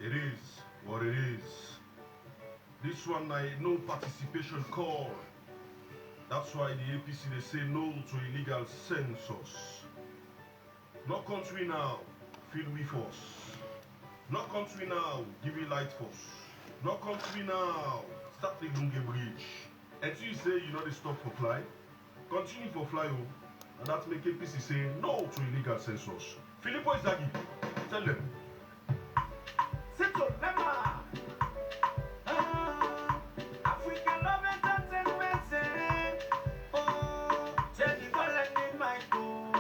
It is what it is. This one I no participation call. That's why the APC they say no to illegal census. No country now, feel we force. No country now, give you light force. No country now, start the Lunge Bridge. Until you say you know they stop for fly, continue for fly home. And that make APC say no to illegal census. Filippo Izagi, tell them. Sito Lema. African love entertainment. Oh, Jenny Golden in my phone.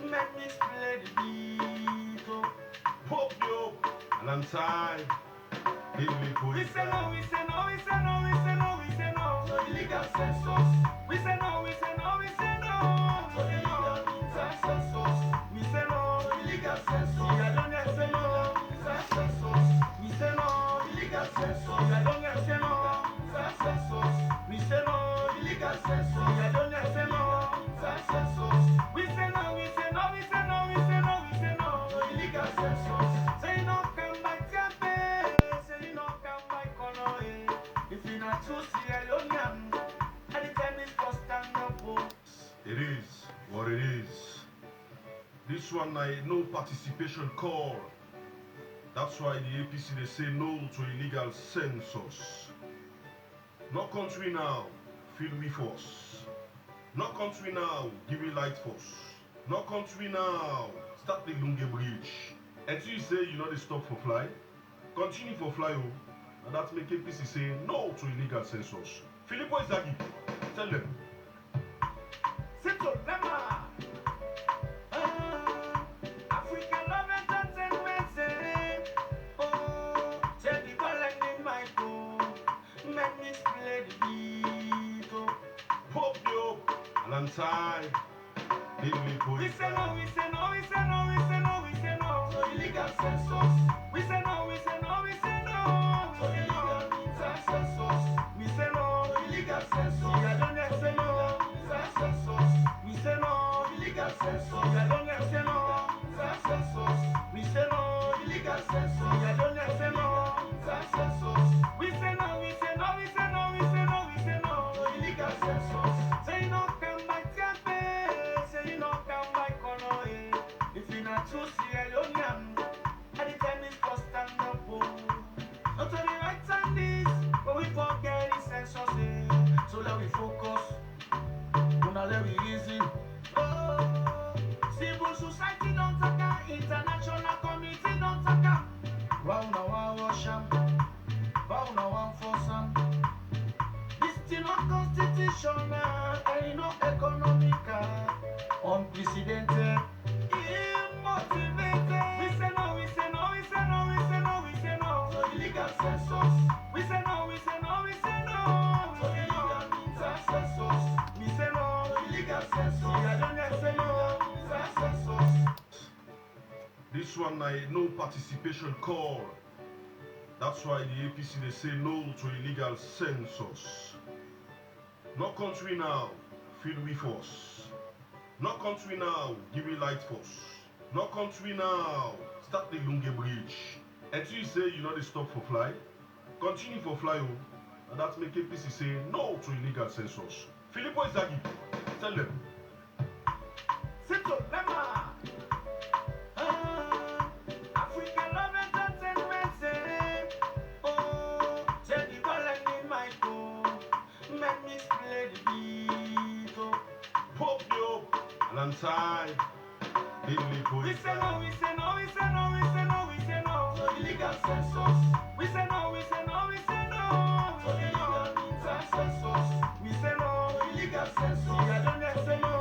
Make me play the beat. Oh. Pop yo, alongside. Filippo We say no, Izagi. we say no, we say no, we say no, we say no. So illegal census, We say no, we say no, we say no. so illegal census, We say no. so illegal We census, are don't say no. census, We say no. illegal We census, are don't say no. census, We say no. illegal We census, are don't say no. census, We say no, we say no, we say no, we say no, we say no. so illegal census, Say no come by Tempe, say no come by Konoe. If you not to Sierra Leone, and the time is for stand up. It is what it is. This one I no participation call. That's why the APC they say no to illegal census. No country now, feel we force. No country now, give you light force. No country now, start the Lunge Bridge. Until you say you know they stop for fly, continue for fly home. And that make APC say no to illegal census. Filippo Izagi, tell them. Sito Lema. African love entertainment. Oh, Jenny Golden in my phone. Make me play the beat. Oh. Pop yo, alongside. Filippo We say Izagi. no, we say no, we say no, we say no, we say no. so illegal census, We say no, we say no, we say no. so illegal census, We say no. so illegal We census, are don't say no. census, We say no. illegal We census, are don't say no. census, We say no. illegal We census, are don't say no. census, We say no, we say no, we say no, we say no, we say no. so illegal census, Say you no come by Tempe, say you no come by Konoe. If you not to Sierra Leone, and the time is for stand up. Not to the right and this, but we forget the census. So let we focus, gonna let we reason. Oh, civil society don't talk, international community don't talk. Wow, now I wash 'em. Wow, now I'm for some. This thing not constitutional, and no economical, unprecedented, immotivated. We say no, we say no, we say no, we say no, we say no. so illegal census, We say no, we say no, we say no, we so say illegal no. census, We say no, so illegal we census, are don't say no. census, This one I no participation call. That's why the APC they say no to illegal census. No country now, feel we force. No country now, give you light force. No country now, start the Lunge Bridge. Until you say you know they stop for fly, continue for fly home. And that make APC say no to illegal census. Filippo Izagi, tell them. Sito Lema. African love entertainment. Oh, Jenny Golden in my phone. Make me play the beat. Oh. Pop yo, alongside. Filippo We say Izagi. no, we say no, we say no, we say no, we say no. so illegal census, We say no, we say no, we say no. so illegal census, We say no. so illegal We census, are don't say no.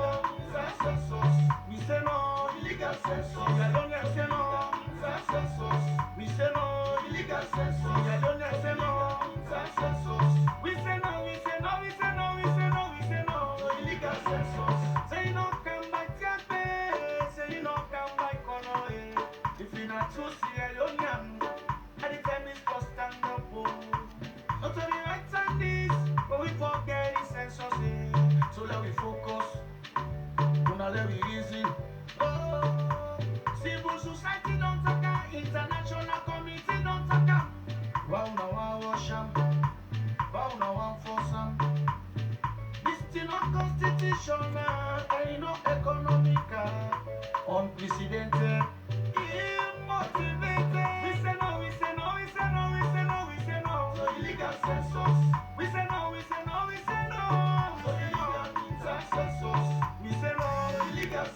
census, We say no. illegal We census, are don't say no. census, We say no. illegal We census, are don't say no. census, We say no, we say no, we say no, we say no, we say no. so illegal census, Say you no come by Tempe, say you no come by Konoe. If you not to Sierra Leone, and the time is for stand up. Not to the right and this, but we forget the census. So let we focus, gonna let we reason. Oh, civil society don't talk, international community don't talk.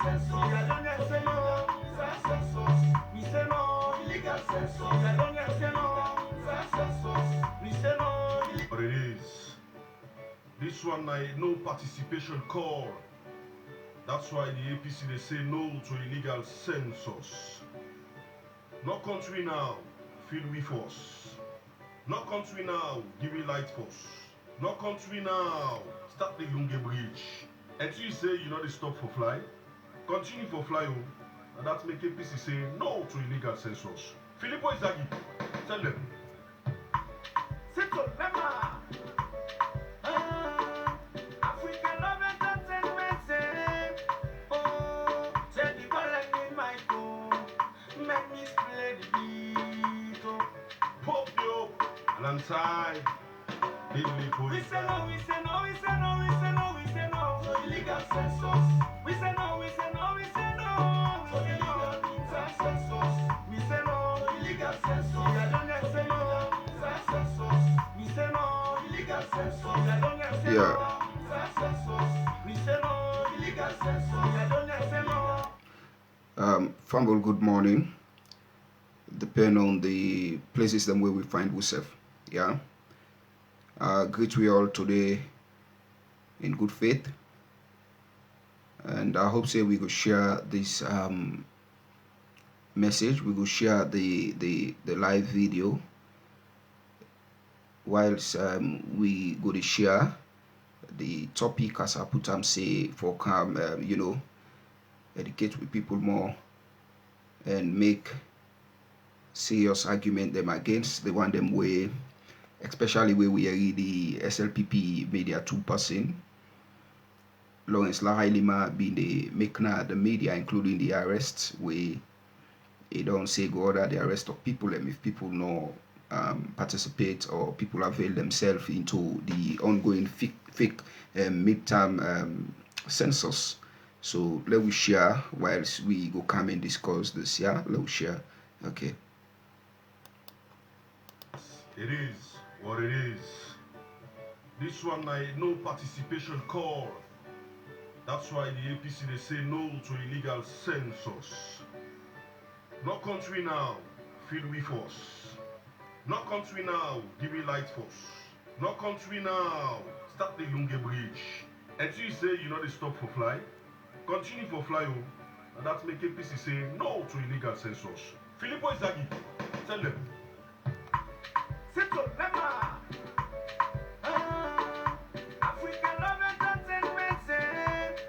census. I don't hear say no. Census. Me say no. Illegal census. I don't hear say no. Census. Me say no. But it is. This one I no participation call. That's why the APC they say no to illegal census. No country now, feel we force. No country now, give me light force. No country now, start the Lunge Bridge. Until you say you know the stop for fly, continue for fly home. And that make APC say no to illegal census. Filippo Izagi, tell them. Sito Lema. African love entertainment. Oh, take the ball in my phone. Make me play the beat. Oh. Pop you up, alongside. Filippo We say no, Izagi. we say no, we say no, we say no, we say no. To illegal census. We say no, we say no, we say no, To we say no. illegal census. We say no. To illegal census. I don't hear say no. Census. We say no. Illegal census. I don't hear say Yeah. no. Census. We say no. Illegal census. I don't hear say no. Fumble, good morning. Depend on the places them where we find ourselves. Yeah. Greet we all today in good faith. And I hope say we could share this message. We could share the live video. Whilst we go to share the topic as I put say for come educate with people more and make serious argument them against the one them way, especially where we are the SLPP media 2%. Lawrence Lahailima being the maker the media, including the arrests, where they don't say go order the arrest of people, and if people no participate or people avail themselves into the ongoing fake midterm census. So let we share whilst we go come and discuss this. Yeah, let we share. Okay. It is what it is. This one I no participation call. That's why the APC they say no to illegal census. No country now, feel we force. No country now, give me light force. No country now, start the Lunge Bridge. Until you say you know the stop for fly, continue for fly home. And that make APC say no to illegal census. Filippo Izagi, tell them. Sito Lema. African love entertainment.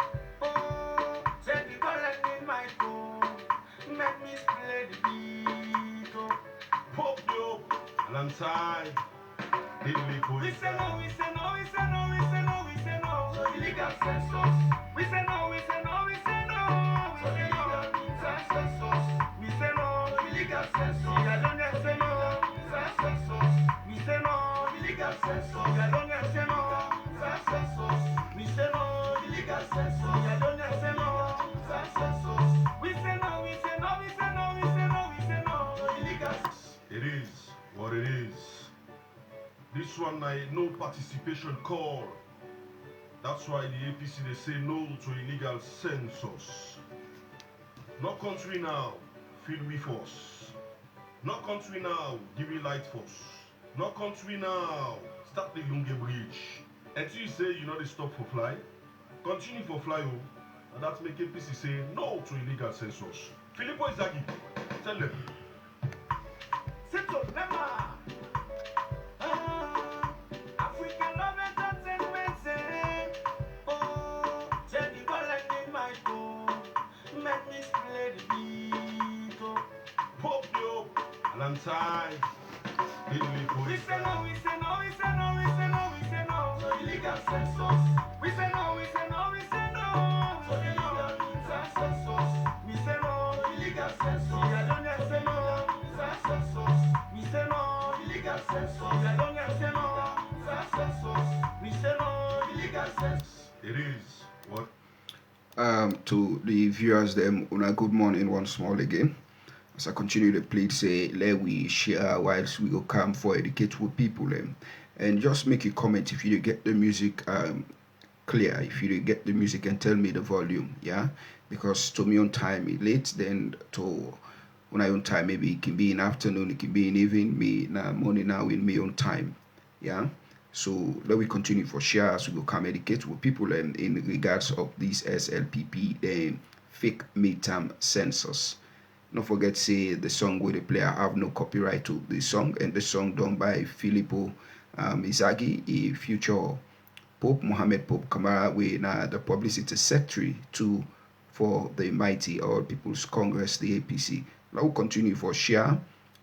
Oh, take the ball in my phone. Make me play the beat. Oh. Pop you up, alongside. Filippo We say no, Izagi. we say no, we say no, we say no, we say no. To illegal census. We say no, we say no, we say no, we To say no. illegal census. We say no. To illegal census. I don't hear say no. Census. We say no. Illegal census. I don't hear say no. Census. We say no. Illegal census. I don't hear say no. Census. We say no, we say no, we say no, we say no, we say no. To illegal It is what it is. This one I no participation call. That's why the APC they say no to illegal census. No country now, feel we force. No country now, give me light force. No country now, start the Lunge Bridge. Until you say you know the stop for fly, continue for fly home. And that make APC say no to illegal census. Filippo Izagi, tell them. Sito Lema. African love entertainment. Oh, take the ball in my phone. Make me play the beat. Oh. Pop you up, alongside. Filippo We say no, Izagi. we say no, we say no, we say no, we say no. To illegal census. We say no, we say no, we say no. To illegal census. We say no. To illegal census. I don't hear say no. Census. We say no. Illegal census. I don't hear say no. Census. We say no. Illegal census. It is what To the viewers them una good morning once more again. As I continue to plead say let we share whilst we go come for educate with people and just make a comment if you get the music clear. If you dey get the music and tell me the volume, yeah, because to me on time it late, then to when I on time maybe it can be in afternoon, it can be in evening, me na morning now in me on time, yeah. So let we continue for share as we go come educate with people in regards of this SLPP, the fake midterm census. Don't forget say the song with the player have no copyright to the song, and the song done by Filippo Izagi, a future Pope Mohammed Pope Kamara, we na the publicity secretary to for the mighty All People's Congress, the APC. Now we'll continue for share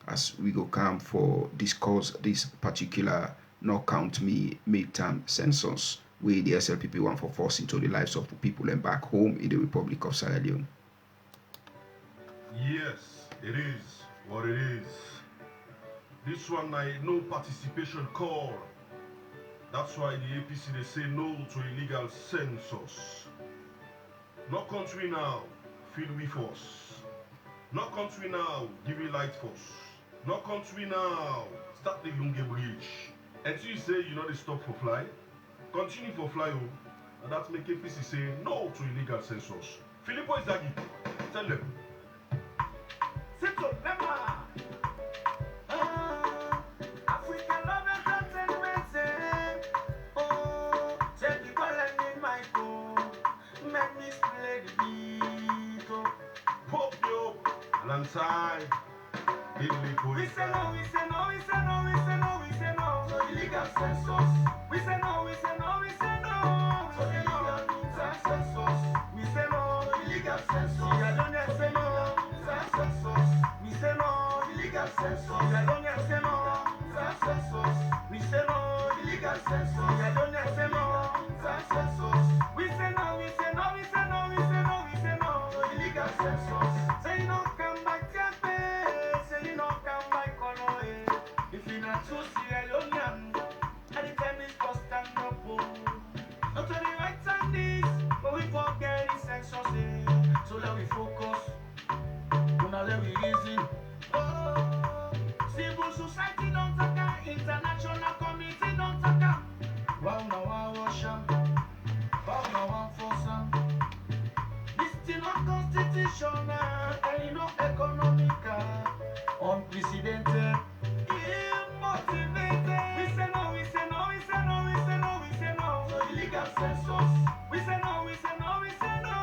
as we go come for discuss this particular no count me midterm census where the SLPP want for force into the lives of the people and back home in the Republic of Sierra Leone. Yes, it is what it is. This one I no participation call. That's why the APC they say no to illegal census. No country now, feel we force. No country now, give me light force. No country now, start the Lunge Bridge. Until you say you know they stop for fly, continue for fly, and that's make APC say no to illegal census. Filippo Izagi, tell them. Simple, remember. African love entertainment, oh, take the ball and in my phone, make me play the beat, oh. Pop you up, alongside. We say no, we say no, we say no, we say no, we say no To illegal census. We say no, we say no, we say no, To illegal midterm census. we say no, To illegal census. I don't say no, Midterm census. we say no, Illegal census. I don't say no, Midterm census. we say no, Illegal census. I don't say no, Midterm census. we say no, we say no, we say no, we say no, we say no, To illegal census. say you no come back campaign, say you no come back color, if you not too Sierra Leonean, anytime is for stand up, not to the right and this, but we forget the census, so let we focus, now let we reason. Civil society don't talk, international committee don't talk. Wow, now I wash them. Wow, now I force them. This thing not constitutional and not economical. Unprecedented. Immotivated. We say no, we say no, we say no, we say no, we say no. To illegal census. We say no, we say no, we say no.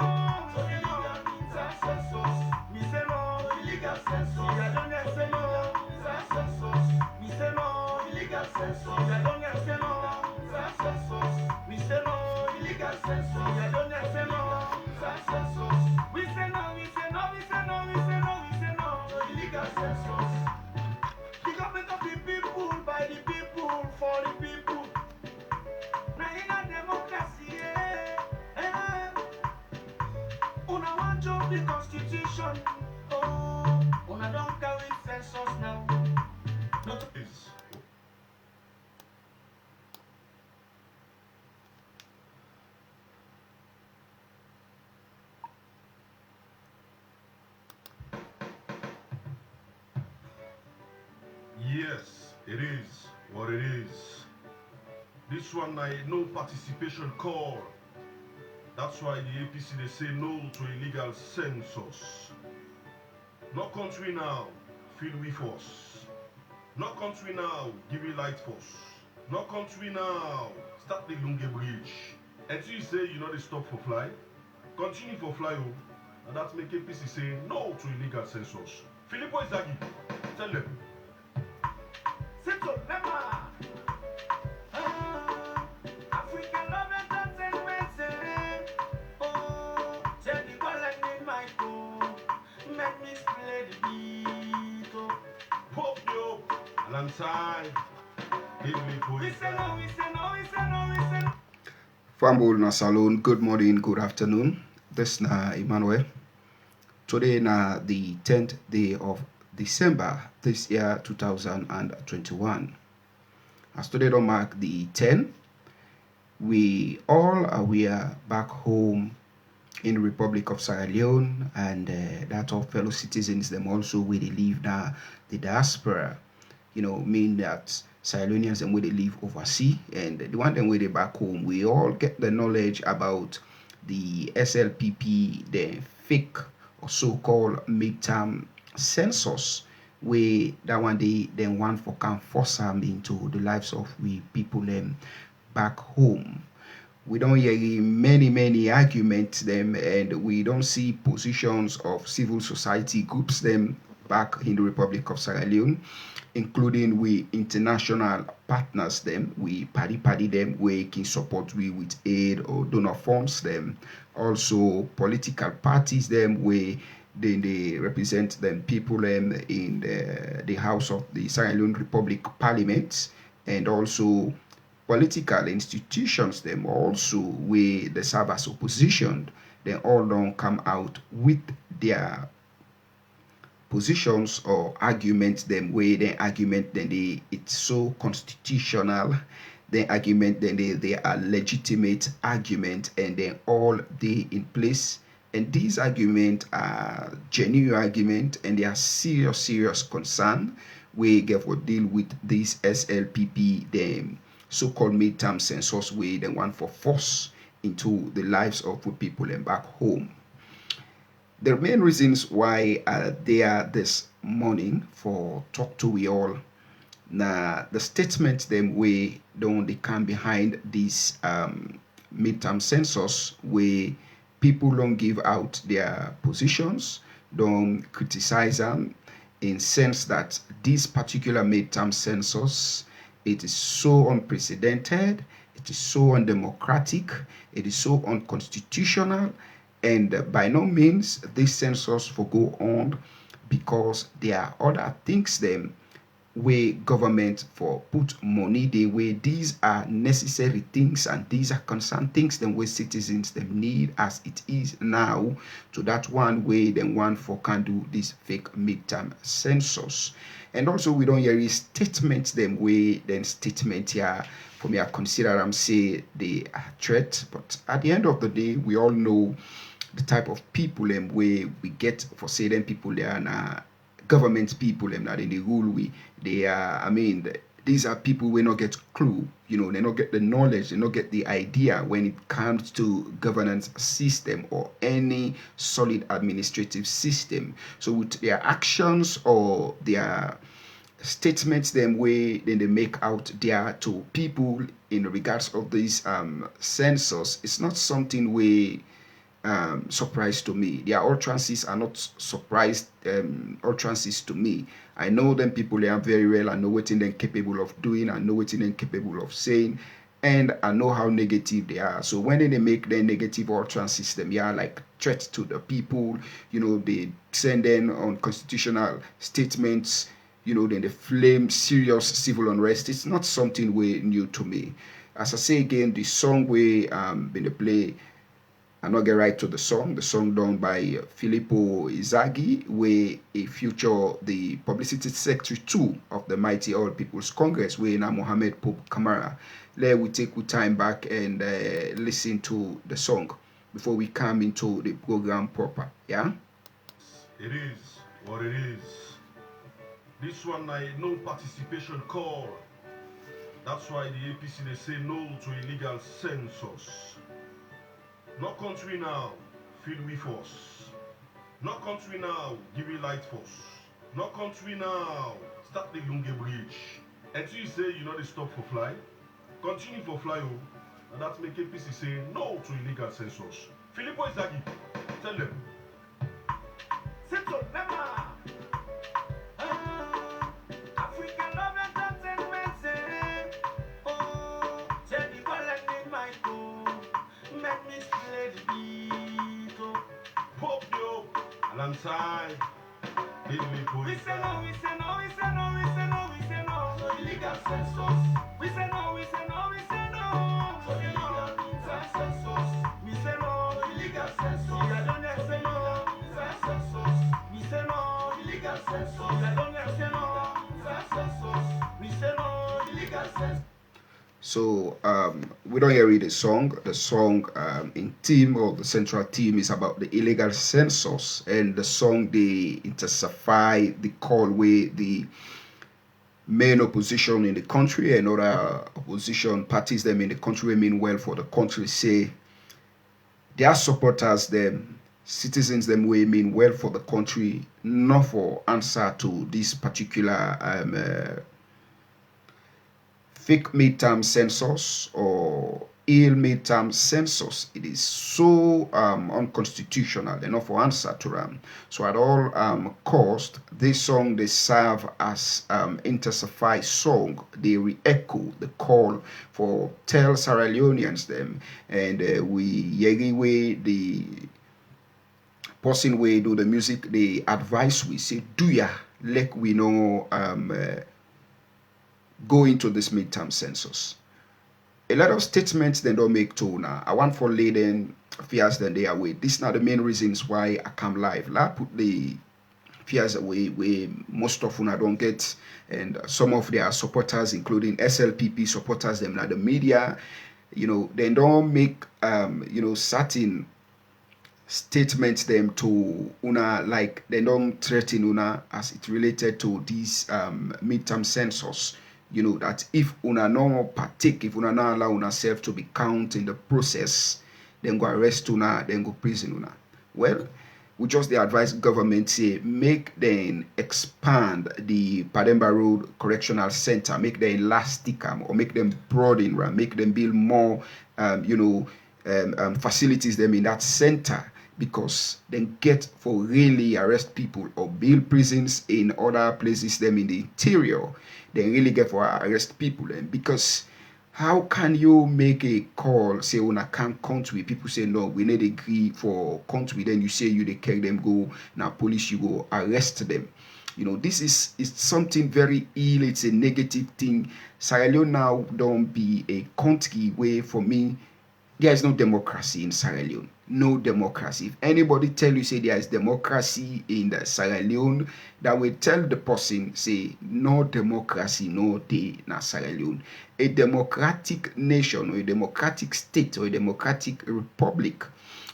To illegal midterm census. We say no. To illegal census. I don't say no. Midterm census. We say no. Illegal census. I don't say no. Midterm census. We say no. Illegal census. I don't say no. Midterm census. We say no, we say no, we say no, we say no, we say no. To illegal census. The government of the people, by the people, for the people. Now in a democracy, una want to the constitution. Oh, una don't carry census now. Not to Is yes, it is what it is. This one I no participation call. That's why the APC they say no to illegal census. No country now, feel we force. No country now, give me light force. No country now, start the Lunge Bridge. Until you say you know they stop for fly, continue for fly, and that's make APC say no to illegal census. Filippo Izagi, tell them. Simple, remember. African love entertainment, oh, take the ball and in my phone, make me play the beat, oh. Pop you up, alongside. Filippo We say no, Izagi. we say no, we say no, we say no. Fambul na salon, good morning, good afternoon. This na Emmanuel. Today na the 10th day of December this year 2021. As today don't mark the 10, we all are back home in the Republic of Sierra Leone, and that of fellow citizens them also where they live now, the diaspora, you know, mean that Sierra Leoneans and where they live overseas, and the one them where they back home, we all get the knowledge about the SLPP, the fake or so-called midterm census, where that one day then one for can force them into the lives of we people them back home. We don't hear many arguments them, and we don't see positions of civil society groups them back in the Republic of Sierra Leone, including we international partners them, we party them, we can support we with aid or donor funds them. Also political parties them, we they represent them people them in the House of the Sierra Leone Republic Parliament, and also political institutions them also where they serve as opposition. They all don't come out with their positions or arguments them where the argument then it's so constitutional, the argument then they are legitimate argument, and then all they in place, and these arguments are genuine argument, and they are serious concern we get for deal with this SLPP, the so-called midterm census way, the one for force into the lives of people and back home. The main reasons why they are this morning for talk to we all. Now the statement them way don't they come behind this midterm census where people don't give out their positions, don't criticize them, in sense that this particular midterm census, it is so unprecedented, it is so undemocratic, it is so unconstitutional, and by no means this census will go on, because there are other things them where government for put money the way these are necessary things, and these are concerned things them where citizens them need as it is now, to that one way then one for can do this fake midterm census. And also we don't hear statements them way then statement here for me I consider them say they are threat, but at the end of the day we all know the type of people them where we get for say them people they are now government people them that in the rule we they are, I mean these are people we not get clue, you know, they not get the knowledge, they not get the idea when it comes to governance system or any solid administrative system. So with their actions or their statements them way then they make out there to people in regards of this census, it's not something we surprise to me. Their utterances are not surprised utterances to me. I know them people they are very well. I know what they're capable of doing. I know what they're capable of saying, and I know how negative they are. So when they make their negative utterances, them yeah like threats to the people. You know, they send in on constitutional statements. You know, then they flame serious civil unrest. It's not something way new to me. As I say again, the song we been the play. I not get right to the song done by Filippo Izagi, where a future the publicity secretary too of the Mighty All People's Congress, where now Mohammed Pope Kamara. Let we take time back and listen to the song before we come into the program proper. Yeah? It is what it is. This one I no participation call. That's why the APC they say no to illegal census. No country now, feel we force. No country now, give you light force. No country now, start the Lunge Bridge. Until you say you know they stop for fly, continue for fly, and that make APC say no to illegal census. Filippo Izagi, tell them. Census, never. African love entertainment, say, oh, Jenny collecting my gold. Make me play the beat, oh. Pop yo, alongside. We say no, we say no, we say no, we say no, we say no. So illegal census. We say no, we say no, we say no. So illegal midterm census. We say no, So illegal census. I don't say no. Midterm census. We say no, Illegal census. I don't say no. Midterm census. We say no, Illegal census. So we don't hear the song. The song in theme or the central theme is about the illegal census, and the song they intensify the call way the main opposition in the country and other opposition parties them in the country wey mean well for the country say their supporters them citizens them wey mean well for the country not for answer to this particular fake midterm census or ill midterm census. It is so unconstitutional enough for answer to them. So at all cost, this song they serve as intensify song. They re-echo the call for tell Sierra Leoneans them, and we yegi way the person way do the music. The advice we say do ya like we know go into this midterm census. A lot of statements they don't make to now. I want for laden fears then they away. These are the main reasons why I come live. I put the fears away where most of them I don't get, and some of their supporters, including SLPP supporters, them like the media, you know, they don't make you know certain statements them to una like they don't threaten una as it related to this midterm census. You know that if una no partake, if una no allow una self to be count in the process, then go arrest una, then go prison una. Well, we just the advise government say make them expand the Pademba Road Correctional Center, make them elastic or make them broaden, make them build more you know facilities them in that center, because they get for really arrest people or build prisons in other places them in the interior. They really get for arrest people then, because how can you make a call say on a camp country, people say no we need agree for country, then you say you they carry them go now police you go arrest them. You know, this is something very ill. It's a negative thing. Sierra Leone now don't be a country where for me there is no democracy in Sierra Leone. No democracy. If anybody tell you say there is democracy in the Sierra Leone, that will tell the person say no democracy, no day na Sierra Leone. A democratic nation or a democratic state or a democratic republic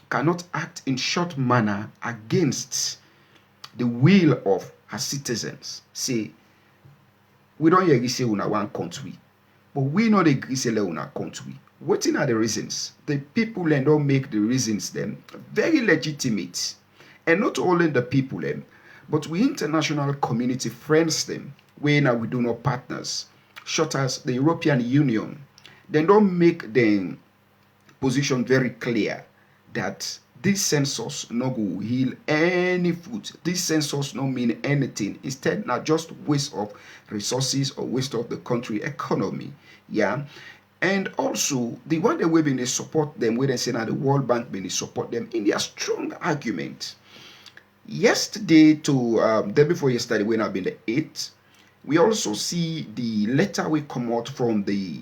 cannot act in short manner against the will of her citizens. Say we don't hear say una one country, but we not agree say una country. What are the reasons? The people then don't make the reasons then very legitimate. And not only the people then, but we international community friends them, when we do not partners, such as the European Union, they don't make the position very clear that this census no go heal any food. This census no mean anything. Instead, not just waste of resources or waste of the country economy. Yeah. And also, the one that we've been support them, where they say now the World Bank been support them in their strong argument. Yesterday to day before yesterday, when I've been the 8th, we also see the letter we come out from the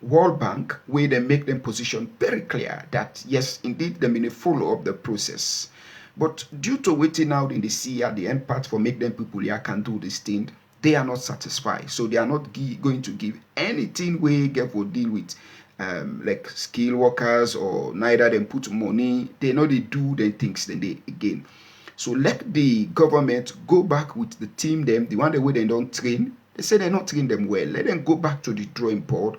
World Bank, where they make them position very clear that yes, indeed, they mean follow up the process. But due to waiting out in the sea at the end part for make them people here can do this thing, they are not satisfied. So they are not going to give anything we get for deal with like skilled workers, or neither them put money. They know they do the things then they again. So let the government go back with the team them, the one the way they don't train. They say they not train them well. Let them go back to the drawing board,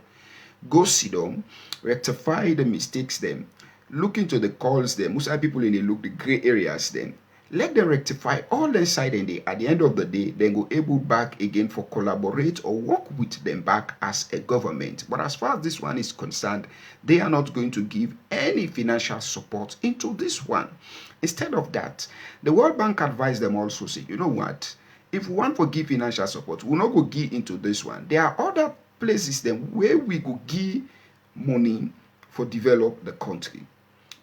go sit down, rectify the mistakes them, look into the calls them. Most people in the look the gray areas then. Let them rectify all the side and they at the end of the day, then go able back again for collaborate or work with them back as a government. But as far as this one is concerned, they are not going to give any financial support into this one. Instead of that, the World Bank advised them also say, you know what? If we want to give financial support, we'll not go give into this one. There are other places then where we go give money for develop the country.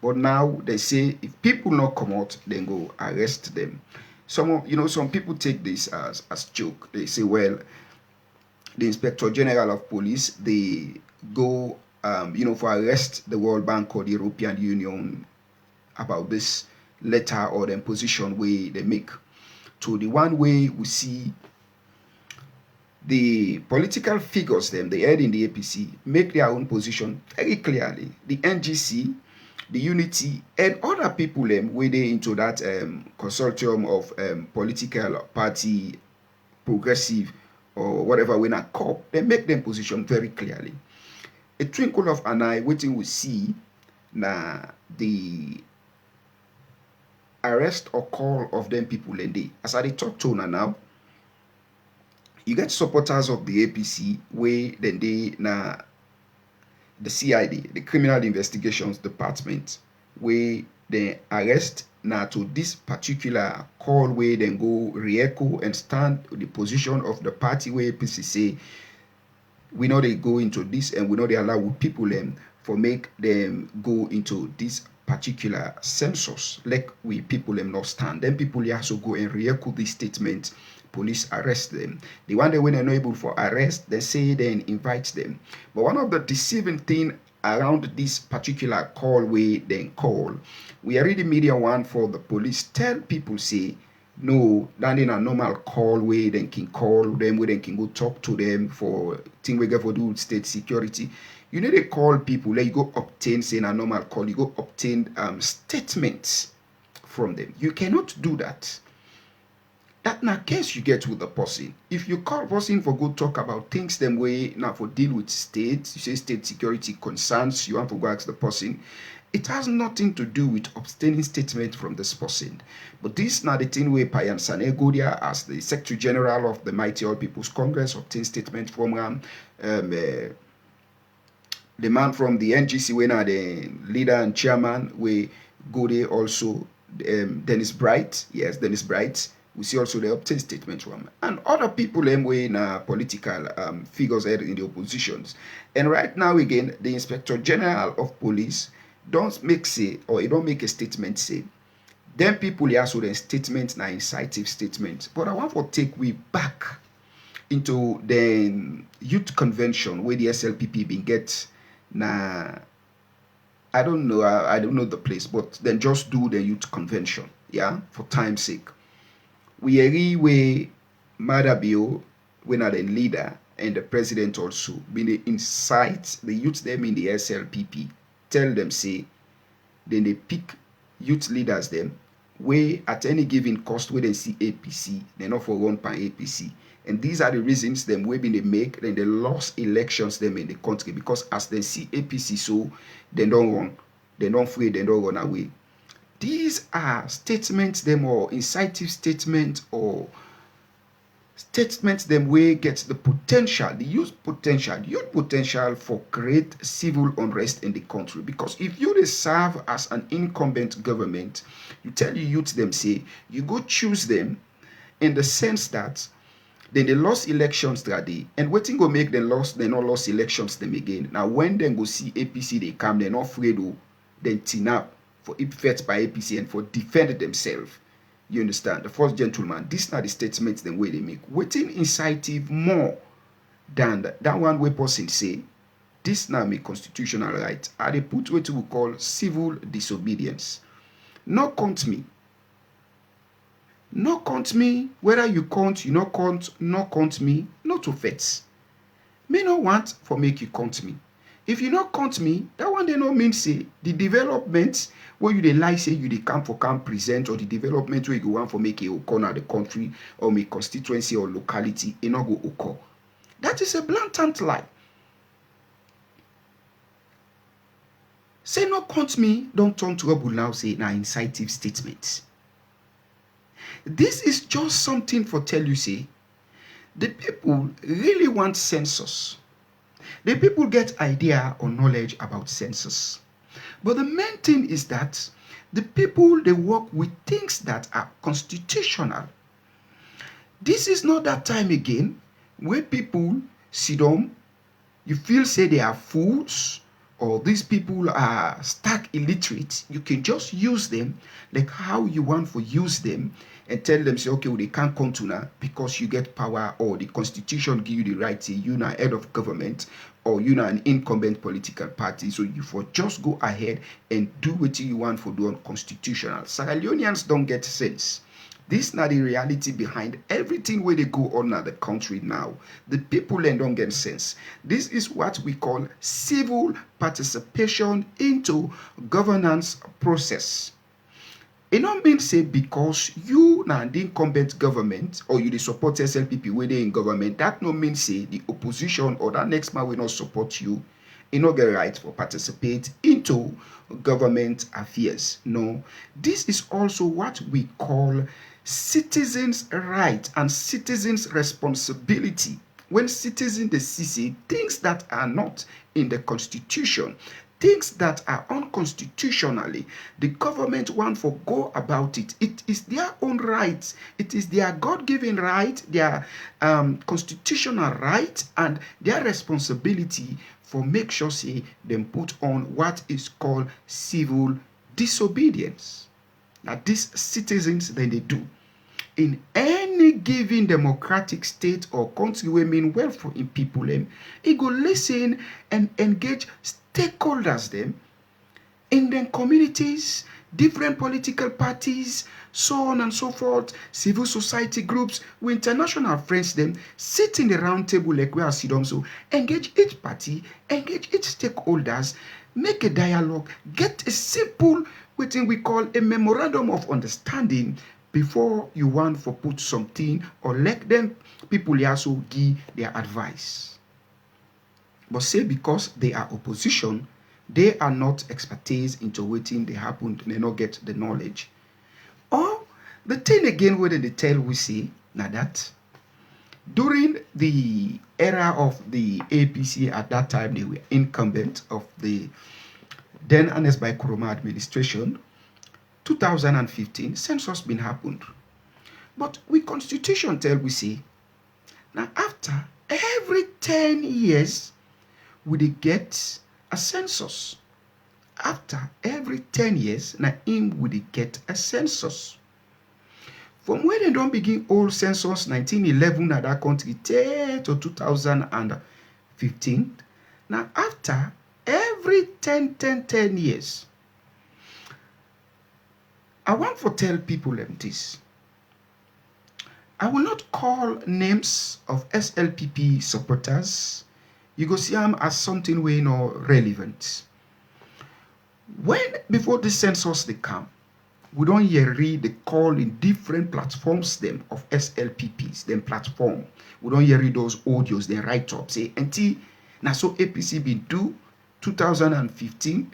But now they say if people not come out, then go arrest them. Some people take this as joke. They say, well, the Inspector General of Police, they go for arrest the World Bank or the European Union about this letter or the position way they make. So the one way we see the political figures them, the head in the APC, make their own position very clearly. The NGC, the Unity, and other people where they into that consortium of political party, progressive, or whatever when a cop, they make them position very clearly. A twinkle of an eye, waiting we see na the arrest or call of them people in the as I talk to now, you get supporters of the APC where then they na the CID, the Criminal Investigations Department, where they arrest now to this particular call where then go re-echo and stand the position of the party where APC say we know they go into this and we know they allow people them for make them go into this particular census like we people them not stand. Then people also go and re-echo this statement. Police arrest them. The one that when they're not able for arrest, they say then invite them. But one of the deceiving thing around this particular call we then call, we are reading media one for the police tell people say no, that in a normal call way then can call them where they can go talk to them for thing we get for do state security. You need to call people, like you go obtain say in a normal call, you go obtain statements from them. You cannot do that. That na case you get with the person. If you call person for go talk about things them way now for deal with state, you say state security concerns, you want to go ask the person. It has nothing to do with obtaining statement from this person. But this now the thing where Payan Sanegodia as the Secretary General of the Mighty All People's Congress obtain statement from the man from the NGC when the leader and chairman we go there also Dennis Bright. Yes, Dennis Bright. We see also the obtain statement from and other people way na political figures in the oppositions. And right now again, the Inspector General of Police don't make say or he don't make a statement say. Then people also the statement na incitive statement. But I want to take we back into the youth convention where the SLPP been get na I don't know the place, but then just do the youth convention, yeah, for time's sake. We agree with Madabio when are the leader and the president also been incite the youth them in the SLPP, tell them say then they pick youth leaders them where at any given cost where they see APC, they not for run by APC. And these are the reasons them we been they make then they lost elections them in the country because as they see APC so they don't run, they don't free, they don't run away. These are statements them or incitive statements or statements them where gets the potential, the youth potential for create civil unrest in the country. Because if you serve as an incumbent government, you tell your youth them say you go choose them in the sense that then they lost elections that day and waiting go make them lost, they not lost elections them again. Now when they go see APC they come, they're not afraid to then tin up for effect by APC and for defend themselves. You understand? The first gentleman, these are the statements the way they make. Waiting incitive more than that one way person say, this now make constitutional right. Are they put what we call civil disobedience. No count me. No count me. Whether you count, you no count me, not to fets. Me no want for make you count me. If you not count me, that one they no mean say the development where you dey lie say you dey come present or the development where you go want for make a occur the country or make constituency or locality, it not go occur. That is a blatant lie. Say no count me, don't turn trouble now say na incitive statements. This is just something for tell you say the people really want census. The people get idea or knowledge about census. But the main thing is that the people, they work with things that are constitutional. This is not that time again where people sit down, you feel say they are fools or these people are stark illiterate. You can just use them like how you want to use them and tell them, say, okay, well, they can't come to now because you get power or the constitution give you the right to you now head of government or you know an incumbent political party, so you for just go ahead and do what you want for do unconstitutional. Sierra Leoneans don't get sense. This is not the reality behind everything where they go on in the country now. The people then don't get sense. This is what we call civil participation into governance process. It not mean say because you na the incumbent government or you dey support SLPP wey dey in government, that no mean say the opposition or that next man will not support you. You no get right for participate into government affairs. No, this is also what we call citizens' right and citizens' responsibility. When citizens they see things that are not in the constitution, things that are unconstitutionally, the government want to go about it. It is their own right. It is their God-given right, their constitutional right, and their responsibility for make sure say them put on what is called civil disobedience. Now these citizens then they do. In any given democratic state or country wey mean well for in people them, it go listen and engage stakeholders them in their communities, different political parties, so on and so forth, civil society groups, with international friends them, sit in the round table like we are sit down, so engage each party, engage each stakeholders, make a dialogue, get a simple thing we call a memorandum of understanding before you want for put something or let them people also give their advice. But say because they are opposition, they are not expertise into waiting they happen, they not get the knowledge. Or the thing again where they tell we say now that during the era of the APC at that time, they were incumbent of the then Ernest Bai Koroma administration. 2015 census been happened, but we constitution tell we say now after every 10 years we dey get a census. After every 10 years now him we dey get a census. From when they don't begin old census 1911 at that country to 2015, now after every 10 years, I want to tell people them this. I will not call names of SLPP supporters. You go see them as something way no relevant. When before the census they come, we don't hear read the call in different platforms them of SLPPs, them platform. We don't hear read those audios, they write up, say, until now so APC been do 2015,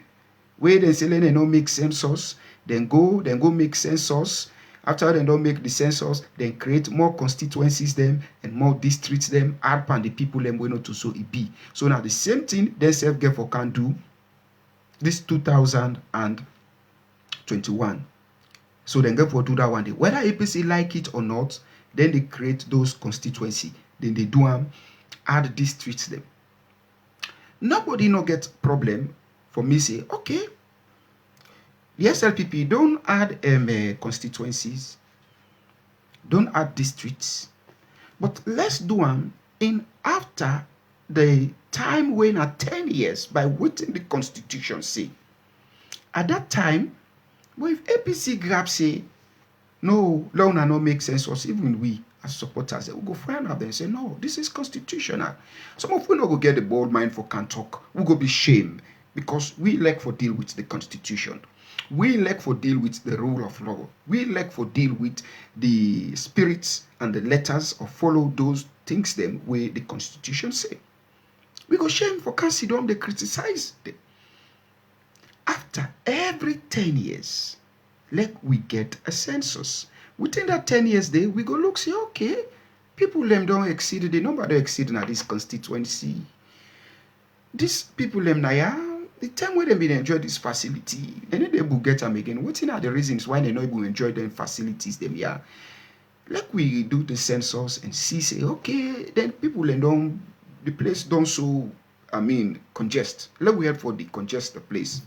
where they say they no make census, then go make census. After they don't make the census, then create more constituencies them and more districts them, add pan the people them we know to so it be. So now the same thing they self get for can do this 2021. So then go for do that one day. Whether APC like it or not, then they create those constituency. Then they do add districts them. Nobody no get problem for me say, okay, the SLPP don't add constituencies, don't add districts, but let's do them in after the time when at 10 years by what the constitution say. At that time, but if APC grab say, no, law no make sense, or even we as supporters, we go find out and say, no, this is constitutional. Some of we no go get the bold mind for can talk. We go be shamed because we like for deal with the constitution. We like for deal with the rule of law. We like for deal with the spirits and the letters or follow those things them where the constitution say. We go shame for can sit down, they criticize them. After every 10 years, like we get a census. Within that 10 years day, we go look, say, okay, people them don't exceed, the number don't exceed in this constituency. These people them now, the time when they been enjoy this facility, they need to get them again. What are the reasons why they not able to enjoy them facilities them here? Like we do the census and see, say, okay, then people them don't, the place don't so, congest. Let we help for the congest the place.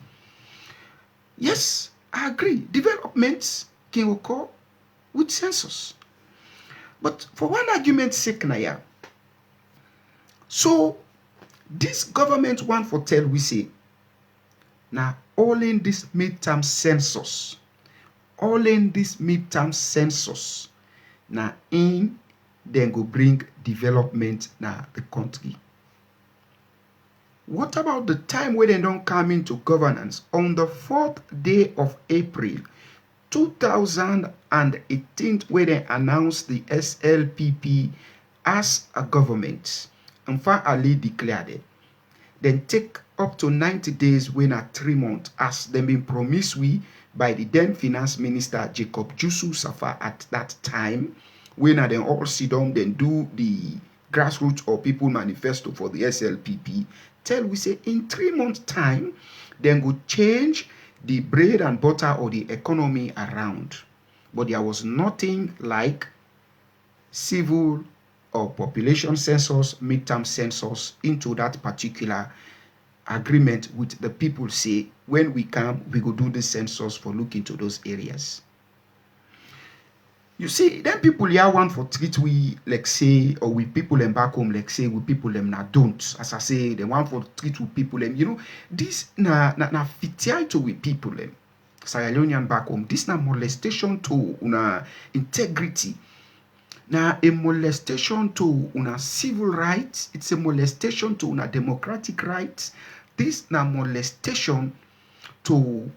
Yes, I agree. Developments can occur with census. But for one argument's sake, Naya, so this government want for tell we say, now all in this midterm census, now in then go bring development now the country. What about the time when they don't come into governance on the 4th day of April 2018 when they announced the SLPP as a government, and finally declared it. Then take up to 90 days when at 3 months, as them been promised we by the then finance minister Jacob Jusu Safa at that time, when they all sit down, then do the grassroots or people manifesto for the SLPP. Tell we say in 3 months time, then go change the bread and butter or the economy around. But there was nothing like civil or population census, midterm census into that particular agreement with the people. Say when we come, we go do the census for look into those areas. You see, then people here want for treat we like say, or with people them back home like say with people them na don't. As I say, they want for treat with people them. You know, this na fitiaito with people them. Sierra Leonean back home. This na molestation to una integrity. Na a molestation to una civil rights. It's a molestation to una democratic rights. This na molestation to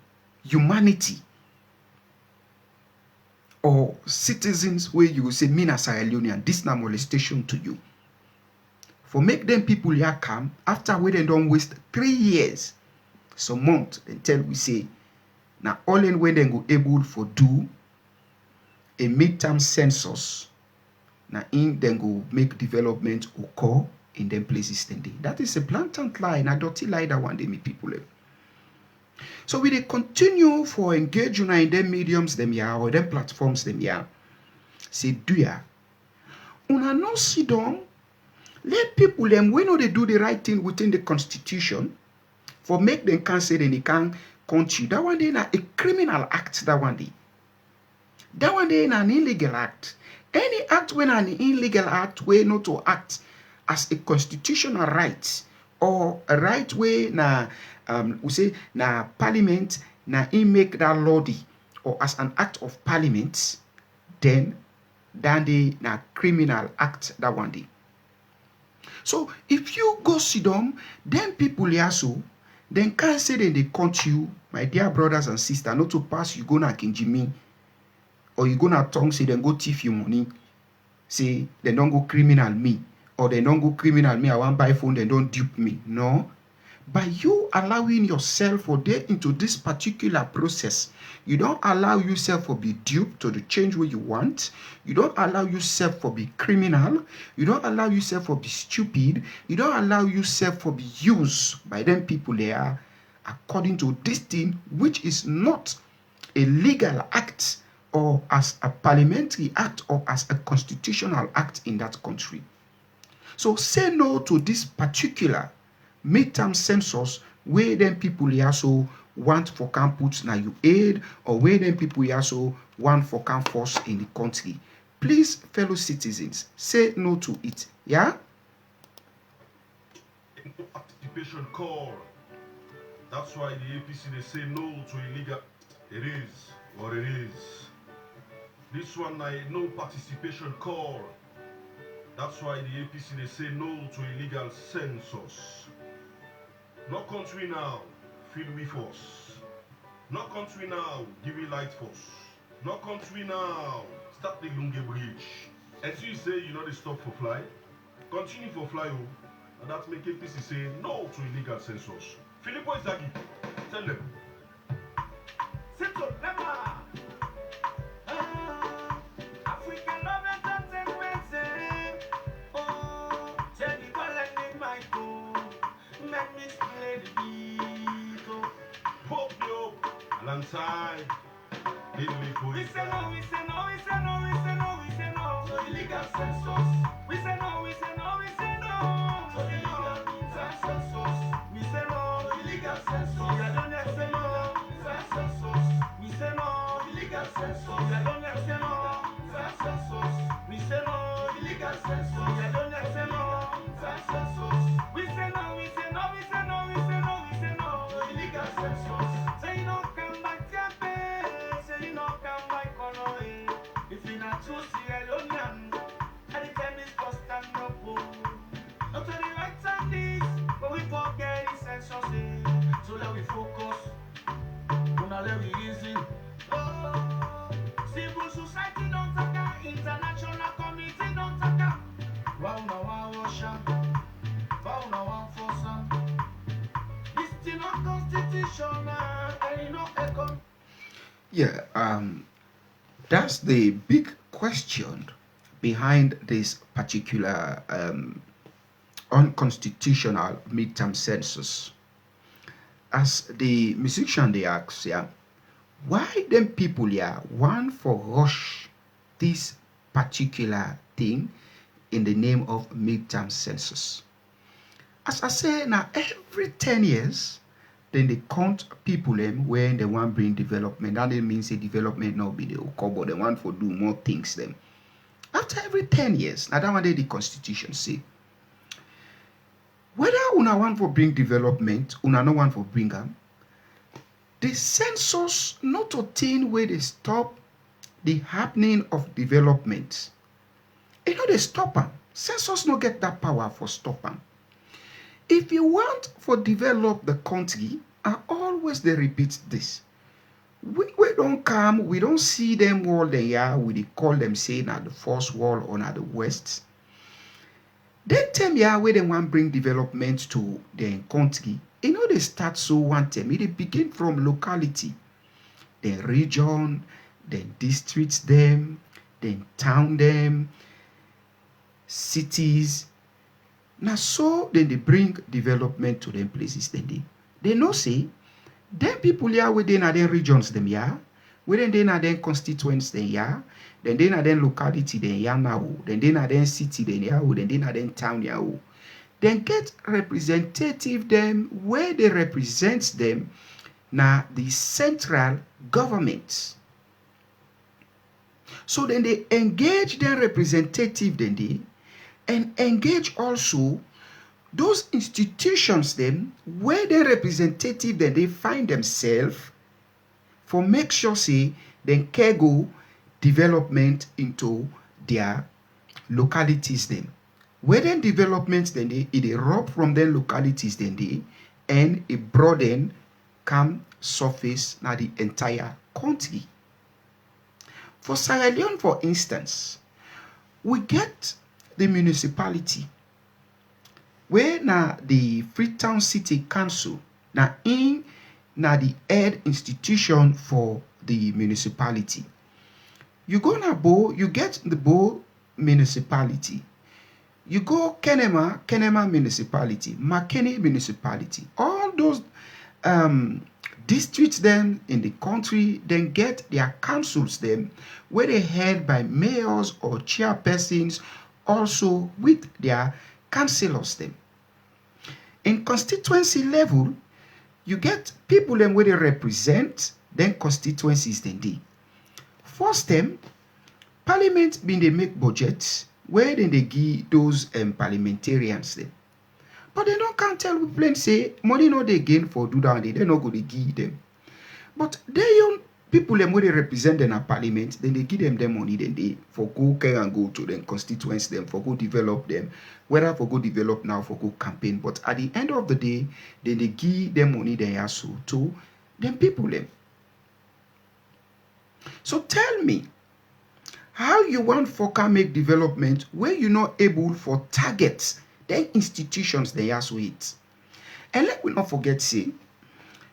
humanity. Or citizens where you will say, me na Sierra Leonean, this na molestation to you. For make them people here come, after we then don't waste 3 years, some month, until we say, now all in when they go able for do a midterm census, now in then go make development occur in them places then they. That is a blatant lie, and a dirty lie that one day me people live. So we they continue for engage in them mediums them ya or them platforms them ya. Say do ya. Una no sit down. Let people them we know they do the right thing within the constitution. For make them can say then they can country. That one day na a criminal act that one day. That one day na an illegal act. Any act when an illegal act way not to act as a constitutional right or a right way na we say na parliament na in make that law or as an act of parliament, then they na criminal act that one day. So if you go sit down, then people here so then can't say then they count you, my dear brothers and sisters, not to pass you go na kinjimi or you go na tongue say then go thief you money. Say they don't go criminal me or they don't go criminal me. I want buy phone, they don't dupe me. No. By you allowing yourself or there into this particular process, you don't allow yourself to be duped to the change what you want. You don't allow yourself to be criminal. You don't allow yourself to be stupid. You don't allow yourself to be used by them people there according to this thing, which is not a legal act or as a parliamentary act or as a constitutional act in that country. So say no to this particular midterm census where them people here so want for can put na you aid or where them people here so want for can force in the country. Please, fellow citizens, say no to it. Yeah? No participation call. That's why the APC they say no to illegal. It is what it is. This one I no participation call. That's why the APC they say no to illegal census. No country now, feed we force. No country now, give me light force. No country now, start the Lunge Bridge. And so you say you know they stop for fly. Continue for fly, and that make APC say no to illegal census. Filippo Izagi, tell them. Settle, Lema. African love entertainment. Oh, Jenny Collecting my phone. Let me play the beat. Pop yo, alongside. We say no, we say no, we say no, we say no, we say no. To illegal census. We say no, we say no, we say no. To illegal census. We say no. To illegal census. We are done say no. Census. We say no. Illegal census. We are done say no. Census. We say no. Illegal We census. are done say no. Census. We say no, we say no, we say no, we say no, we say no. To illegal census. Say you don't come back Japan. Say you don't come back color. If you not too Sierra Leonean, at the time is for stand up. Not to the right and this, but we forget the census. So that we focus. Don't let we easy. Yeah, that's the big question behind this particular unconstitutional midterm census. As the musician they ask, yeah, why them people yeah want for rush this particular thing in the name of midterm census? As I say, now every 10 years, then they count people them when they want bring development. That means a development not be the but they want for do more things them. After every 10 years, now that one day the constitution say. Whether una want for bring development, una no want for bring them, the census not a thing where they stop the happening of development. You know they stop them. Census no get that power for stop them. If you want for develop the country, I always they repeat this. We don't come, we don't see them wall they are, we call them saying at the first wall or at the west. Then tell me where they want bring development to their country. You know they start so one time. They begin from locality, then region, then districts them, then town them, cities. Now so then they bring development to them places then they know say them people here within are them regions them yeah, within they are them constituents then yeah, then they are them locality then yeah now, then they are them city then yeah, then they are them town yeah, then get representative them where they represent them now the central government. So then they engage their representative then they and engage also those institutions then where their representative then they find themselves for make sure say then can go development into their localities then. Where then development then they erupt from their localities then they and a broaden come surface now the entire country. For Sierra Leone, for instance, we get the municipality where now the Freetown City Council now in now the head institution for the municipality. You go now Bo, you get the Bo municipality. You go Kenema municipality, Makeni municipality. All those districts then in the country then get their councils then where they head by mayors or chairpersons also with their councillors them. In constituency level, you get people them where they represent then constituencies then they. First them, parliament being they make budgets where then they give those parliamentarians them. But they don't can't tell with plain say money no they gain for do that, they not go to give them. But they young people them where they represent them at parliament, then they give them money, then they for go care and go to them constituents them, for go develop them, whether for go develop now for go campaign. But at the end of the day, then they give them money they also to them people them. So tell me, how you want for can make development where you're not able for targets then institutions they ask it. And let we not forget say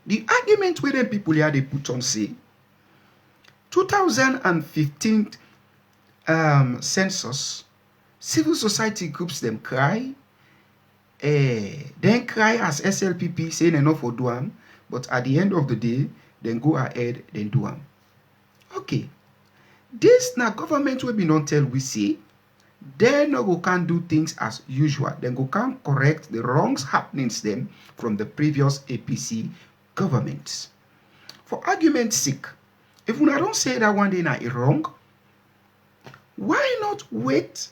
the argument where the people here they put on say 2015 census, civil society groups them cry, then cry as SLPP saying enough for do them, but at the end of the day, then go ahead then do them. Okay, this now government will be not tell we see. Then no go can do things as usual. Then go can correct the wrongs happenings them from the previous APC governments. For argument's sake, if we don't say that one day now is wrong, why not wait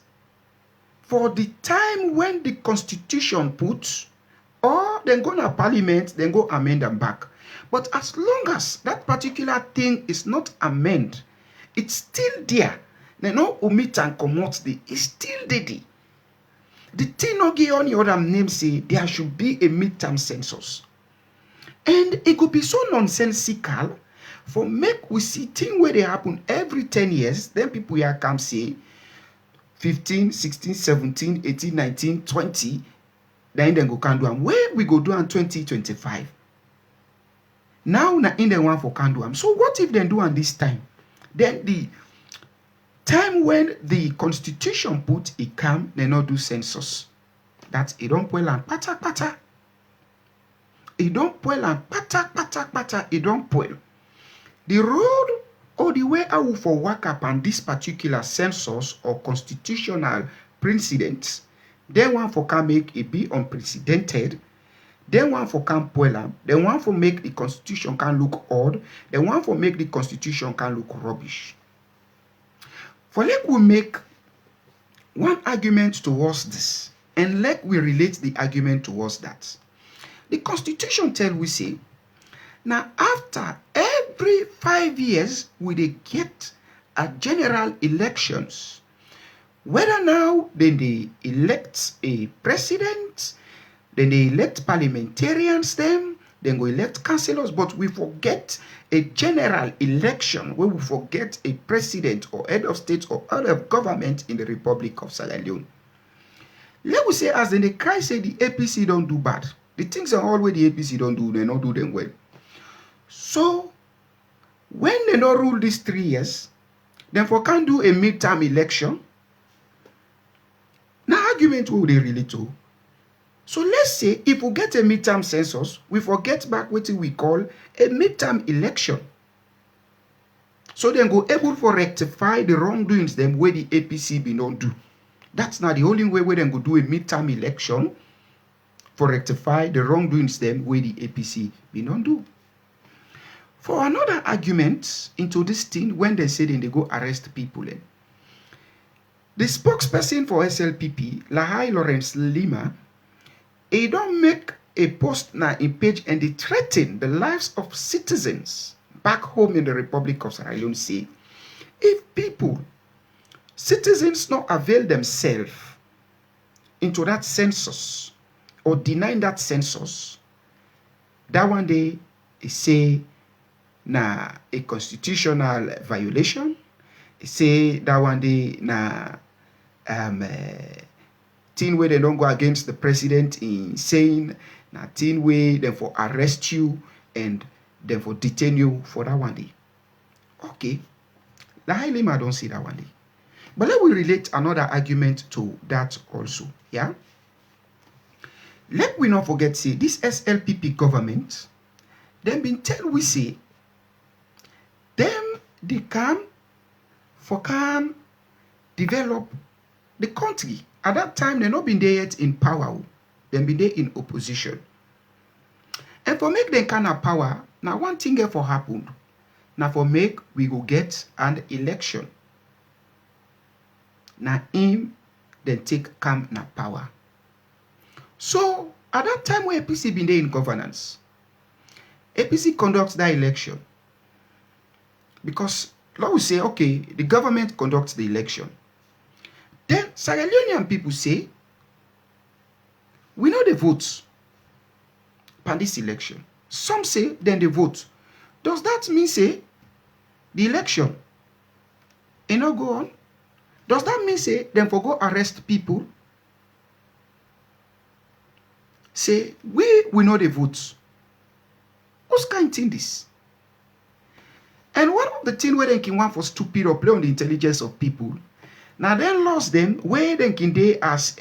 for the time when the constitution puts, or then go to parliament, then go amend them back. But as long as that particular thing is not amended, it's still there. They no omit and commot the it's still there. The thing no give on the other name say there should be a midterm census. And it could be so nonsensical for make we see thing where they happen every 10 years, then people here come say 15, 16, 17, 18, 19, 20, then go can do them. Where we go do in 2025? Now na in the one for can do am. So what if they do am this time? Then the time when the constitution put a come, they not do census. That's it don't spoil and pata pata. It don't spoil and pata pata pata. It don't spoil. The road or the way I will for work up on this particular census or constitutional precedents, then one for can make it be unprecedented. Then one for can spoil am. Then one for make the constitution can look odd. Then one for make the constitution can look rubbish. For let we make one argument towards this, and let we relate the argument towards that. The constitution tell we say, now after every 5 years we dey get a general elections. Whether now then they elect a president, then they elect parliamentarians, then go elect councillors, but we forget a general election where we forget a president or head of state or head of government in the Republic of Sierra Leone. Let we say, as in the cry say the APC don't do bad. The things are all where the APC don't do, they don't do them well. So, when they don't rule these 3 years, then for can do a midterm election. Now, argument will they relate to? So let's say if we get a midterm census, we forget back what we call a midterm election. So then go able for rectify the wrongdoings them where the APC be not do. That's not the only way we then go do a midterm election for rectify the wrongdoings them where the APC be not do. For another argument into this thing, when they say then they go arrest people, the spokesperson for SLPP, Lahai Lawrence Lima, he don't make a post now in page and they threaten the lives of citizens back home in the Republic of Sierra Leone. Say, if people, citizens not avail themselves into that census or denying that census, that one day they say na a constitutional violation. They say that one day na thing where they don't go against the president in saying na thing where they for arrest you and then for detain you for that one day. Okay. Lahai Lima don't see that one day. But let we relate another argument to that also. Yeah. Let we not forget, say, this SLPP government, them been tell we say, them they can develop the country. At that time, they not been there yet in power. They been there in opposition. And for make them kind of power, now one thing for happened. Now for make we go get an election. Now him then take come na power. So at that time when APC been there in governance, APC conducts that election. Because law will say, okay, the government conducts the election. Then Sierra Leonean people say, we know the votes for this election. Some say, then they vote. Does that mean, say, the election it not go on? Does that mean, say, then for go arrest people? Say, we know the votes. What's kind of thing this? And one of the things where they can want for stupid or play on the intelligence of people, now then lost them where they can they as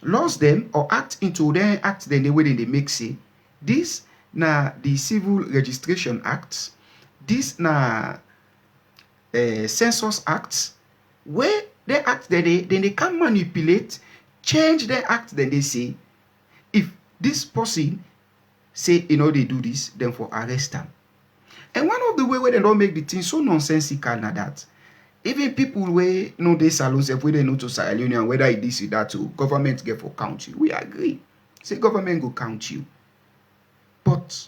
lost them or act into them act then the way they make say this na the Civil Registration Act, this na Census Act, where they act then they can manipulate, change their act then they say if this person say you know they do this then for arrest them. And one of the way where they don't make the thing so nonsensical na that even people where know they salons if we they know to Sierra Leone and whether it is that too, government get for count you. We agree. Say government go count you. But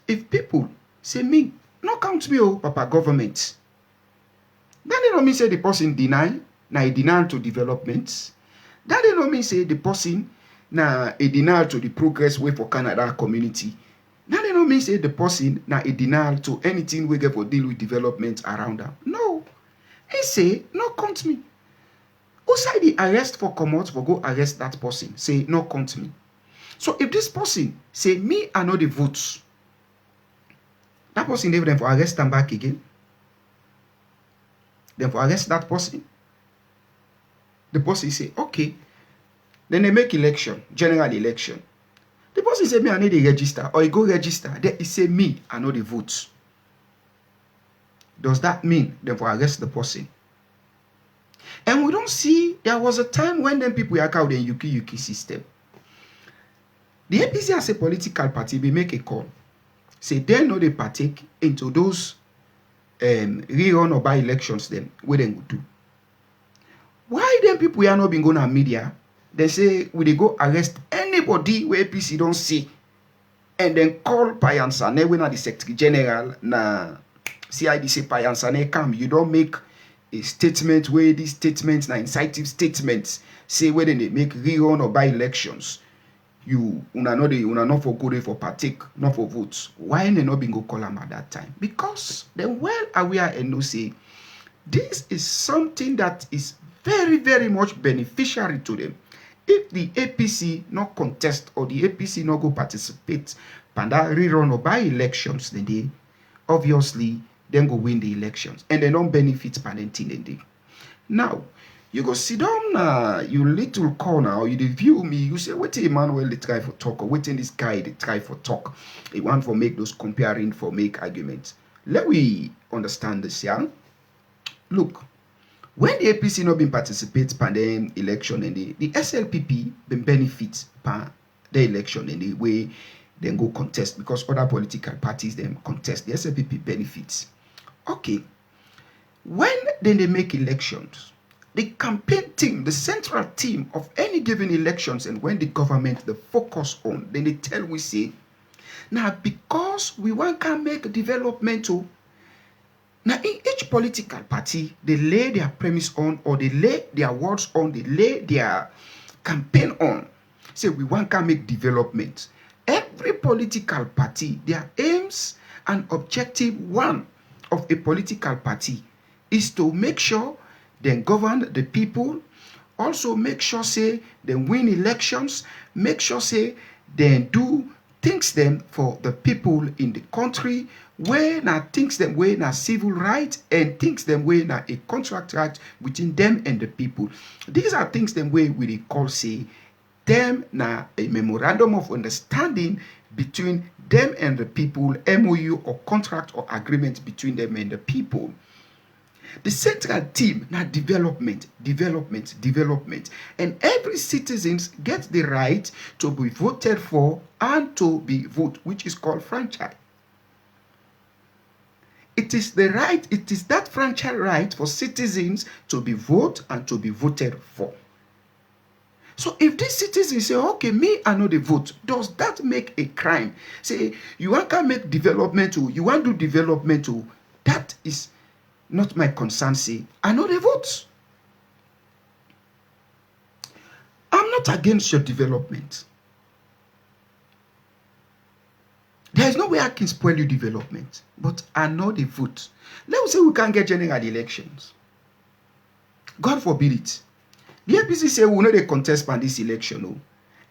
if people say me, no count me, oh papa government, then they don't mean say the person deny, na a denial to development. That they don't mean say the person na a denial to the progress way for Canada community. That they don't mean say the person na a denial to anything we get for deal with development around them. No. He say, no count me. Who say the arrest for come out for go arrest that person? Say, no count me. So if this person say, me I know the votes, that person they them for arrest them back again. Then for arrest that person. The person say, okay. Then they make election, general election. The person say, me, I need to register. Or you go register. Then he say, me, I know the votes. Does that mean then for arrest the person? And we don't see, there was a time when them people are out in Yuki system. The APC as a political party, we make a call. Say, they know they partake into those rerun or by elections then, what they would do. Why then people are not been going on media? They say, will they go arrest anybody where APC don't see? And then call Payansane, when the Secretary General, na CIDC Payansane come, you don't make a statement where these statements, na incisive statements, say whether they make rerun or by elections. You not for good for partake, not for votes. Why they not been go call them at that time? Because they well aware and know say this is something that is very, very much beneficiary to them. If the APC not contest or the APC not go participate in that rerun or by elections, then they obviously then go win the elections and they don't benefit parenting then they. Now, you go sit down, you little corner, or you view me, you say, what Emmanuel they try for talk, or what this guy they try for talk. They want for make those comparing for make arguments. Let we understand this, yeah? Look, when the APC not been participate in the election and the SLPP been benefit by the election in the way they go contest because other political parties them contest. The SLPP benefits. Okay. When then they make elections, the campaign team, the central team of any given elections and when the government the focus on, then they tell we say, now because we want to make development too. Now, in each political party, they lay their premise on, or they lay their words on, they lay their campaign on. Say, we want to make development. Every political party, their aims and objective one of a political party is to make sure they govern the people, also make sure, say, they win elections, make sure, say, they do things them for the people in the country, where now things them way now civil right and things them way now a contract right between them and the people. These are things them way we call say them now a memorandum of understanding between them and the people, MOU or contract or agreement between them and the people. The central team now development, and every citizen gets the right to be voted for and to be voted, which is called franchise. It is the right, it is that franchise right for citizens to be voted and to be voted for. So if these citizens say, okay, me, I know the vote, does that make a crime? Say, you want to make development, you want to do development, that is not my concern. Say, I know the vote. I'm not against your development. There is no way I can spoil your development, but I know the vote. Let's say we can't get general elections. God forbid it. The APC say we know they contest by this election.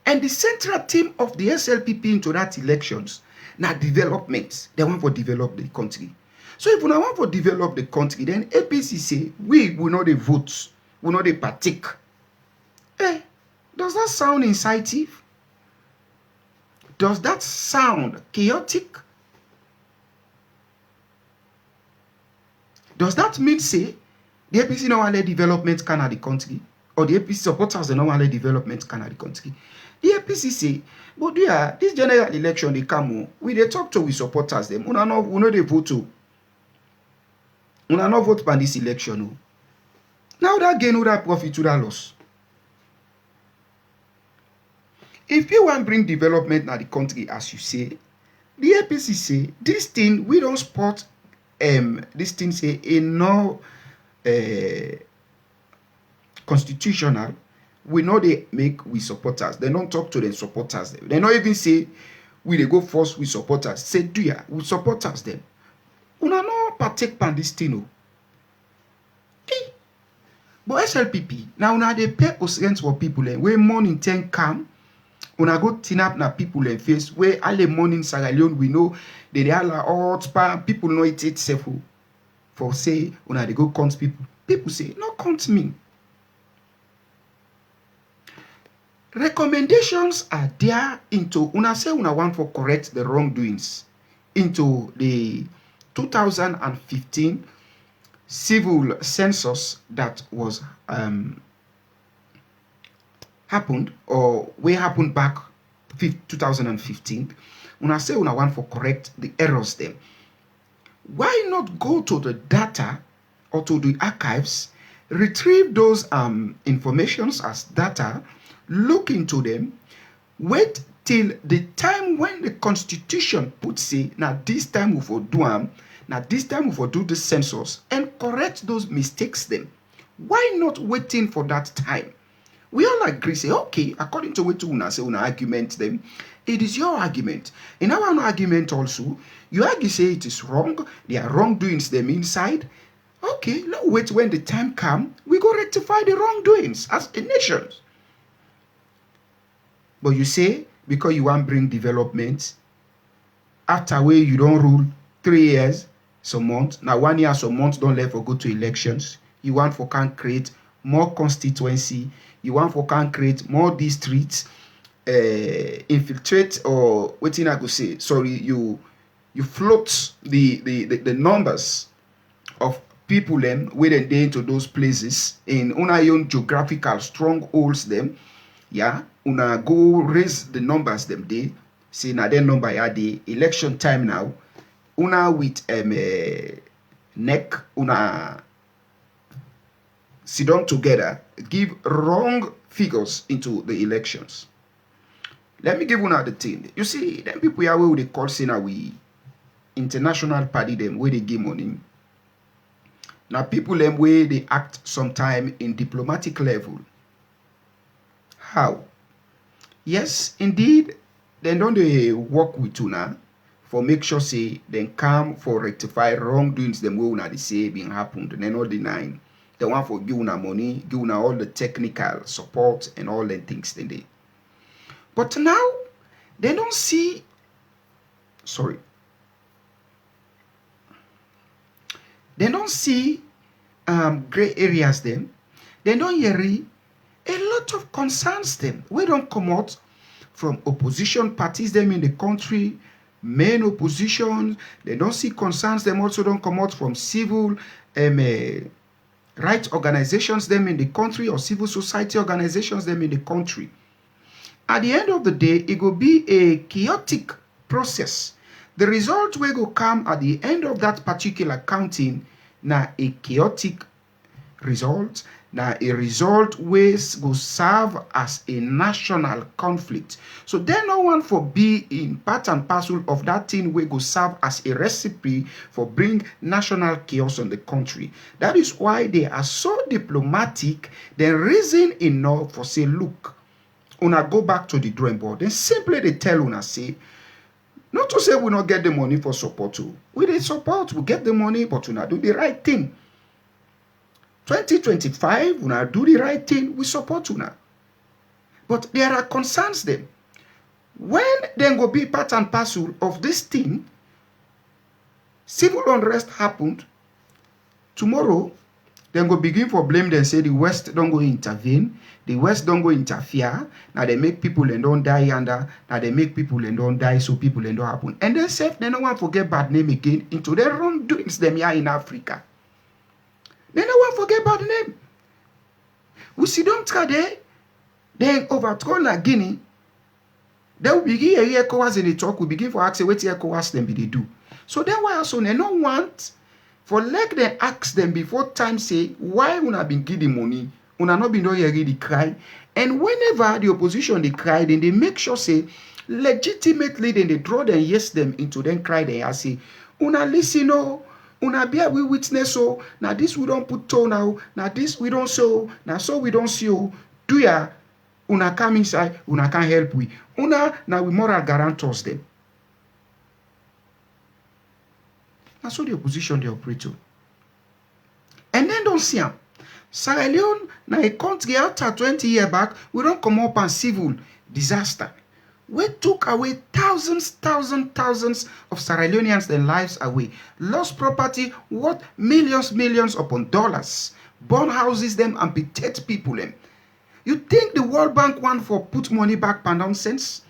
And the central team of the SLPP into that elections, now development. They want to develop the country. So if we want to develop the country, then APC say, we will know the votes, we know the partake. Does that sound incitive? Does that sound chaotic? Does that mean, say, the APC no want development can the country? Or the APC supporters no want development can the country? The APC say, but yeah, this general election, they come, we they talk to we supporters them. We know they vote to. We not vote by this election. Now that gain, that profit, to that loss. If you want to bring development in the country, as you say, the APC say, this thing, we don't support, this thing say, in no constitutional, we know they make we supporters. They don't talk to the supporters. They don't even say, we they go first with supporters. Say, do ya, we supporters them. We not partake pan this thing. But SLPP, now they pay us rent for people, when money 10 come, Una go tin up na people in face where early morning Sierra Leone we know they are hot pan people know it safe for say una they go count people. People say no count me. Recommendations are there into una say una want for correct the wrongdoings into the 2015 civil census that was happened or where happened back 2015. Una say una want for correct the errors them. Why not go to the data or to the archives, retrieve those informations as data, look into them, wait till the time when the constitution puts say, now this time we for do now this time we for do the census and correct those mistakes them. Why not waiting for that time? We all agree, say, okay, according to what una say, una argument them, it is your argument. In our argument also, you argue say it is wrong, there are wrongdoings them inside. Okay, let's wait when the time come, we go rectify the wrongdoings as a nation. But you say, because you want bring development, after where you don't rule 3 years, some months, now 1 year, some months don't let for go to elections. You want for can create more constituency, you want for can create more districts, infiltrate or waiting I could say, sorry, you float the numbers of people them within day into those places in una own geographical strongholds them. Yeah, una go raise the numbers them day. See now their number ya the election time now. Una with neck una sit down together, give wrong figures into the elections. Let me give una the thing. You see, them people here where they call say now we international party them where they give money. Now people them where they act sometime in diplomatic level. How? Yes, indeed, then don't they work with una for make sure say then come for rectify wrongdoings them way una they say being happened and then all denying. They want for give una money, give una all the technical support and all the things then they. But now they don't see they don't see gray areas them. They don't hear a lot of concerns them. We don't come out from opposition parties them in the country, main opposition. They don't see concerns them also don't come out from civil rights organizations them in the country or civil society organizations them in the country. At the end of the day, it will be a chaotic process. The result will go come at the end of that particular counting na a chaotic result. Now, a result will go serve as a national conflict. So then no one for be in part and parcel of that thing will go serve as a recipe for bring national chaos on the country. That is why they are so diplomatic. They reason enough for say, look, una go back to the drawing board. Then simply they tell una say, not to say we not get the money for support too. We dey support, we get the money, but una do the right thing. 2025, una do the right thing, we support una. But there are concerns them. When then go be part and parcel of this thing, civil unrest happened. Tomorrow, then go begin for blame them say the West don't go intervene, the West don't go interfere. Now they make people and don't die under, now they make people and don't die so people and don't happen. And then say they don't want to forget bad name again into their wrongdoings them here in Africa. They don't want to forget bad name. We see them try there, then overthrow na Guinea. Then we begin here ECOWAS in the talk, we begin for ask what ECOWAS them be they do. So then why also they don't want for like they ask them before time say why una been giving money, una not been doing the cry. And whenever the opposition they cry, then they make sure say legitimately then they draw them yes them into them cry they say una listen oh. Una bear we witness so now this we don't put toe now this we don't show now so we don't see you do ya una come inside una can't help we una now we moral guarantors them. That's so the opposition they operate to. And then don't see them. Sierra Leone now a country after 20 years back we don't come up and civil disaster. we took away thousands of Sierra Leoneans their lives away, lost property worth millions upon dollars, burn houses them, amputate people them. You think the World Bank want for put money back per nonsense?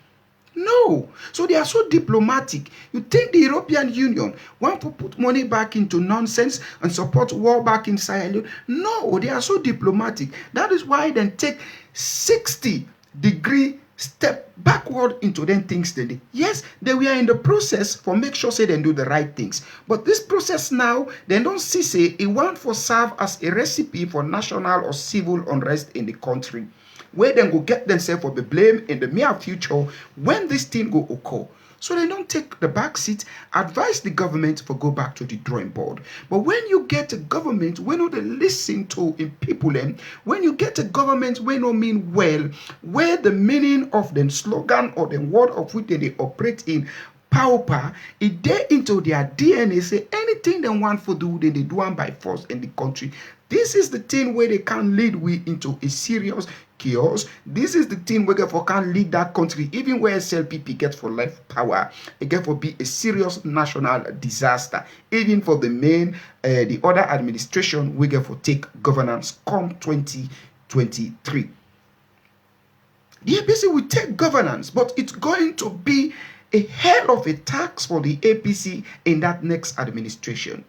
No. So they are so diplomatic. You think the European Union want to put money back into nonsense and support war back in Sierra Leone? No, they are so diplomatic. That is why they take 60-degree step backward into them things they did. Yes, they were in the process for make sure say they do the right things. But this process now, they don't see say it want for serve as a recipe for national or civil unrest in the country, where they go get themselves for the blame in the near future when this thing go occur. So they don't take the back seat, advise the government for go back to the drawing board. But when you get a government when you listen to in people, and when you get a government when you mean well, where the meaning of the slogan or the word of which they operate in power, it they into their DNA say anything they want for do, then they do one by force in the country. This is the thing where they can lead we into a serious chaos. This is the thing where for can lead that country, even where SLPP gets for left power, it get for be a serious national disaster. Even for the main, the other administration, we get for take governance come 2023. The APC will take governance, but it's going to be a hell of a tax for the APC in that next administration.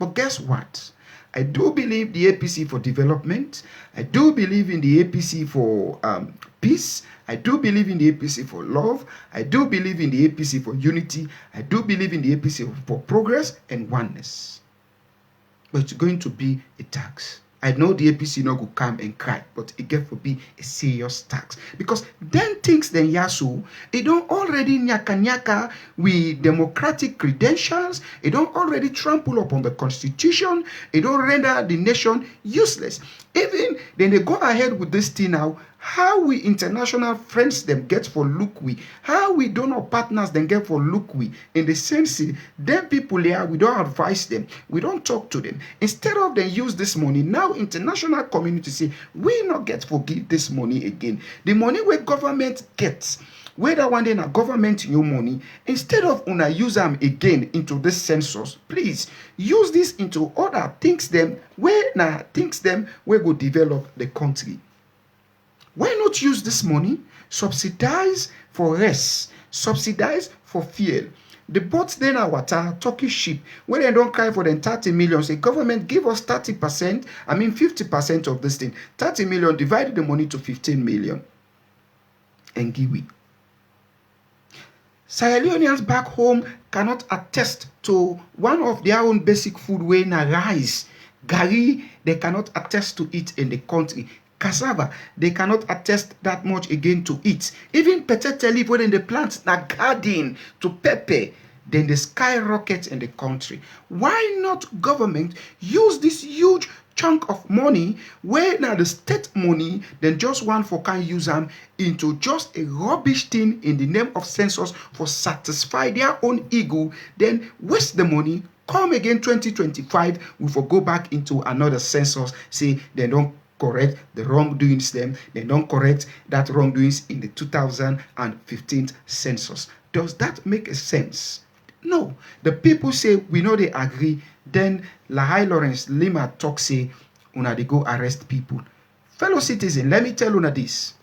But guess what? I do believe the APC for development. I do believe in the APC for peace. I do believe in the APC for love. I do believe in the APC for unity. I do believe in the APC for progress and oneness. But it's going to be a tax. I know the APC no go come and cry, but it get to be a serious tax. Because then things then yasu, it don't already nyaka with democratic credentials, it don't already trample upon the constitution, it don't render the nation useless. Even then they go ahead with this thing now, how we international friends them get for look we, how we donor partners them get for look we, in the sense them people here, we don't advise them, we don't talk to them. Instead of them use this money, now international community say, we not get forgive this money again. The money where government gets, whether one day na government new money, instead of una use them again into this census, please use this into other things them where na things them where go develop the country. Why not use this money? Subsidize for rest, subsidize for fuel. The boats then are water, Turkish ship, when they don't cry for them 30 million, say government give us 30%, 50% of this thing. 30 million, divide the money to 15 million. And give it. Sierra Leoneans back home cannot attest to one of their own basic food way na rice. Gari, they cannot attest to it in the country. Cassava, they cannot attest that much again to it. Even potato leaf when they plant na garden to pepper, then they skyrocket in the country. Why not government use this huge chunk of money where now the state money, then just one for can use them into just a rubbish thing in the name of census for satisfy their own ego, then waste the money, come again 2025, we for go back into another census, say they don't correct the wrongdoings them, they don't correct that wrongdoings in the 2015 census. Does that make a sense? No. The people say we know they agree, then Lahai Lawrence Lima talk say una they go arrest people. Fellow citizen, let me tell una this.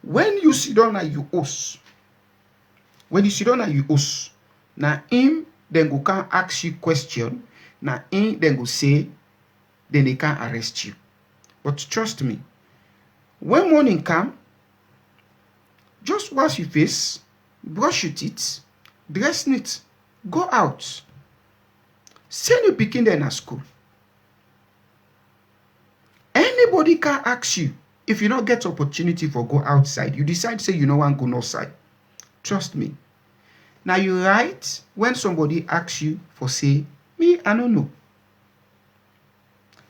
When you sit down and you host, now him then go can ask you question, now him then go say, then they can't arrest you. But trust me, when morning come, just wash your face, brush your teeth, dress neat, go out. Send your pikin there at school. Anybody can ask you if you don't get opportunity for go outside. You decide say you no want go outside. Trust me. Now you right when somebody asks you for say, me, I don't know.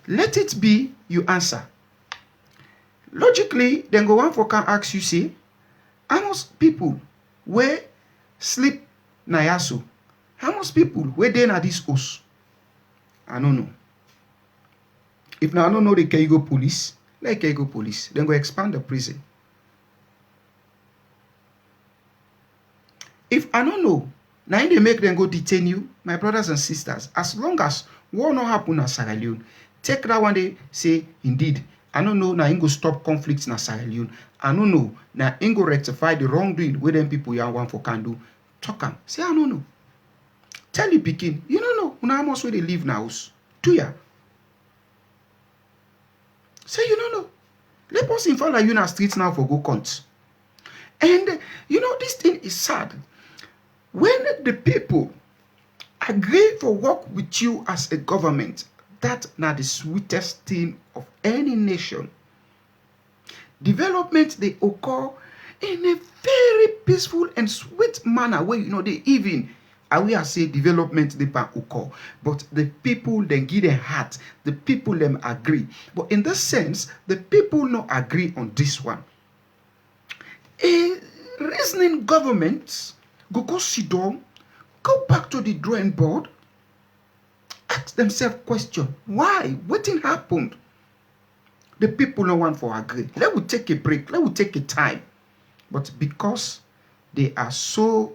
Let it be you answer. Logically, then go on for can ask you say, how much people where sleep na yaso? How much people where they na this house? I don't know. If now I don't know the Keigo police, like Keigo police, then go expand the prison. I don't know, now they make them go detain you, my brothers and sisters. As long as war not happen in Sierra Leone, take that one day, say, indeed, I don't know, now go stop conflicts in Sierra Leone. I don't know, now go rectify the wrongdoing where them people you want for can do. Talk am. Say, I don't know. Tell the pikin, you don't know, how much where they live now. Do ya? Say, you don't know. Let us in front of you in the streets now for go count. And, this thing is sad. When the people agree for work with you as a government, that now the sweetest thing of any nation. Development, they occur in a very peaceful and sweet manner where, they even, I will say development, they can occur. But the people then give their heart. The people them agree. But in this sense, the people not agree on this one. A reasoning government go sit down, go back to the drawing board, ask themselves question, why? What thing happened? The people no want for agree. Let we take a break. Let we take a time. But because they are so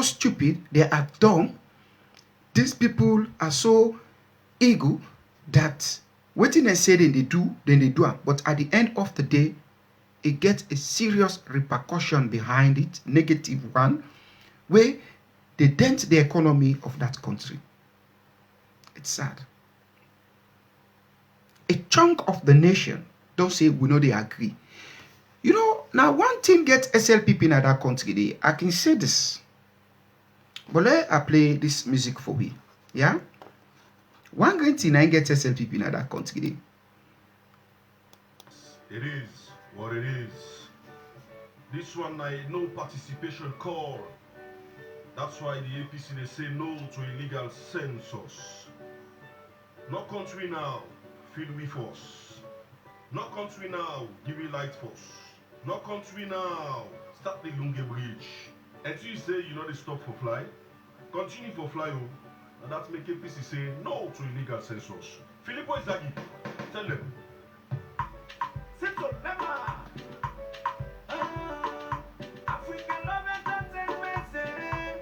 stupid, they are dumb, these people are so ego that what they say then they do it. But at the end of the day, it gets a serious repercussion behind it, negative one, where they dent the economy of that country. It's sad. A chunk of the nation don't say we know they agree. Now one thing gets SLPP in that country, I can say this. But let I play this music for we. Yeah? One great thing I get SLPP in that country. It is what it is. This one I no participation call. That's why the APC they say no to illegal census. No country now, feed we force. No country now, give me light force. No country now, start the Lunge Bridge. Until you say you know they stop for fly, continue for fly home. And that's make APC say no to illegal census. Filippo Izagi, tell them. Simple, remember. African love entertainment, say.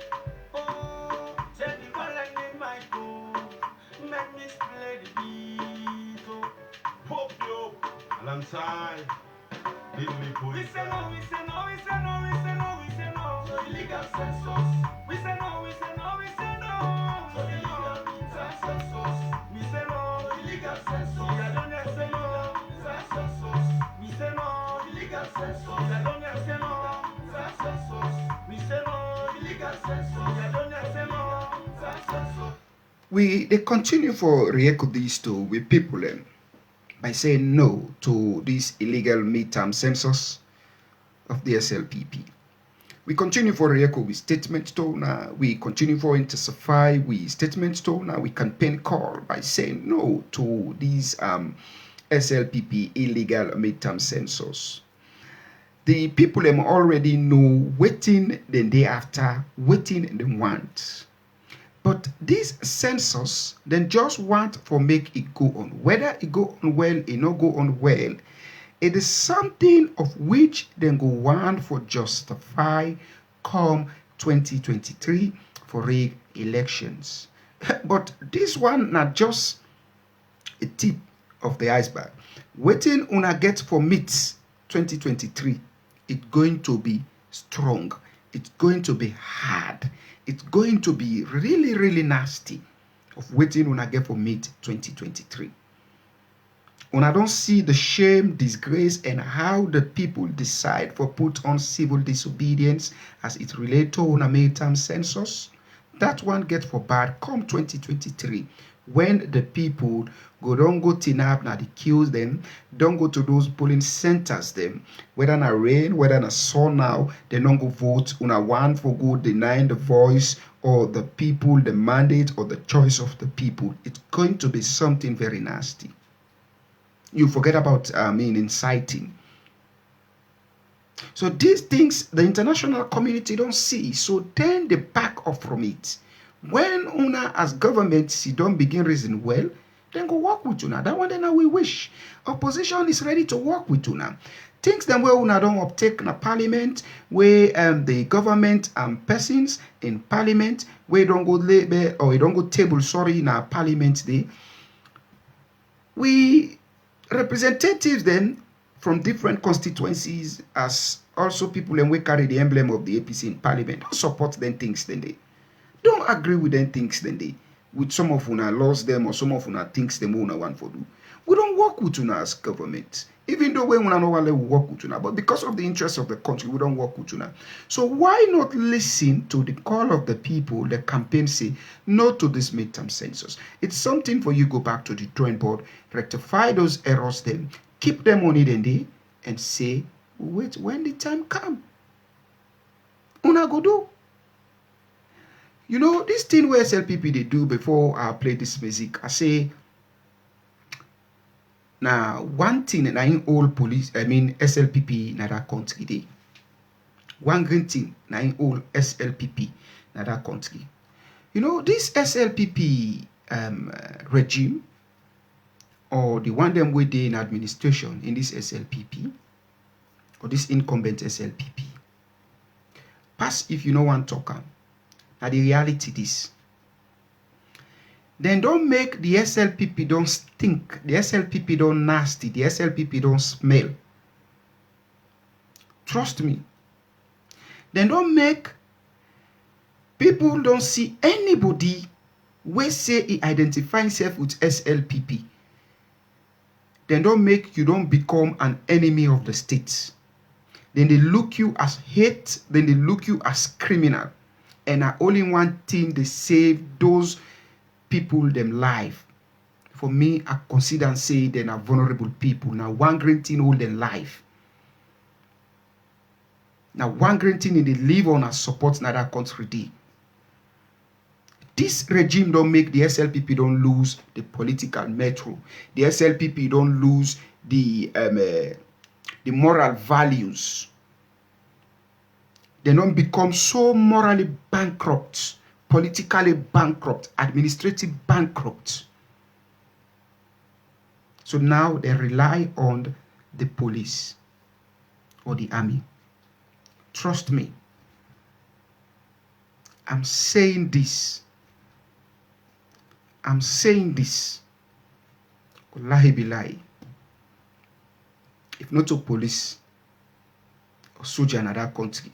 Oh, Jenny Wallen in my phone. Make me play the beat. Oh. Pop yo, alongside. We say no, we say no, we say no, we say no, we say no. To illegal census. We say no, we say no, we say no. To illegal meter census. We say no, To illegal census. I don't know, say no. Meter census. We say no, Illegal census. I don't know, say no. Meter census. We say no, Illegal census. I don't know, say no. Meter census. They continue for re-echo this to with people by saying no to this illegal midterm census of the SLPP. We continue for re-echo with statement tone. We continue for intensify with statement tone. We campaign call by saying no to these SLPP illegal midterm census. The people already know waiting the day after, waiting they want. But this census then just want for make it go on. Whether it go on well, it not go on well, it is something of which then go want for justify come 2023 for elections. But this one not just a tip of the iceberg. Waiting una get for meet 2023, it's going to be strong. It's going to be hard. It's going to be really, really nasty of waiting una get for meet 2023. Una don't see the shame, disgrace, and how the people decide for put on civil disobedience as it relates to una midterm census. That one get for bad come 2023 when the people don't go tinap na the queues them, don't go to those polling centers them, whether na rain, whether na sun now, they don't go vote, una one for go denying the voice or the people, the mandate or the choice of the people. It's going to be something very nasty. You forget about inciting. So these things the international community don't see, so then they back off from it. When una as government don't begin reason well, Then go work with una. That one then we wish. Opposition is ready to work with una. Things them where una don't uptake na parliament, where the government and persons in parliament, where don't go labor or don't go table, sorry, na parliament day. We representatives then from different constituencies as also people and we carry the emblem of the APC in parliament. Don't support them things then they. Don't agree with them things then they. With some of una lost them or some of una thinks them una want for do. We don't work with una as government. Even though we una know we work with una, but because of the interests of the country, we don't work with una. So why not listen to the call of the people, the campaign say no to this midterm census? It's something for you go back to the drawing board, rectify those errors then, keep them on it and say, wait, when the time come, una go do. You know, this thing where SLPP they do before I play this music, I say, now one thing na in all police, I mean SLPP na that country day. One green thing na in all SLPP na that country. You know, this SLPP regime, or the one them with in administration in this SLPP, or this incumbent SLPP, pass if you know one talker. Now the reality this. Then don't make the SLPP don't stink, the SLPP don't nasty, the SLPP don't smell. Trust me. Then don't make people don't see anybody where say he identify himself with SLPP. Then don't make you don't become an enemy of the state. Then they look you as hate, then they look you as criminal. And only one thing they save those people them life. For me, I consider and say they are vulnerable people. Now one great thing hold them life. Now one great thing they live on as support another country day. This regime don't make the SLPP don't lose the political metro. The SLPP don't lose the moral values. They don't become so morally bankrupt, politically bankrupt, administrative bankrupt. So now they rely on the police or the army. Trust me. I'm saying this. I'm saying this. Wallahi billahi. If not to police or soldier in another country,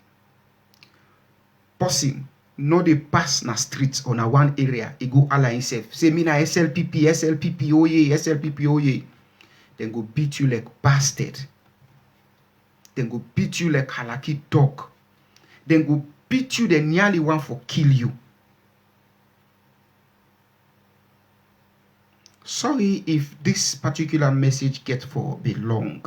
person no dey pass na streets or na one area, he go ally himself. Say me na SLPP, SLPP, oh yeah, SLPP, oh yeah. Then go beat you like bastard. Then go beat you like halaki dog. Then go beat you, then nearly one for kill you. Sorry if this particular message gets for be long.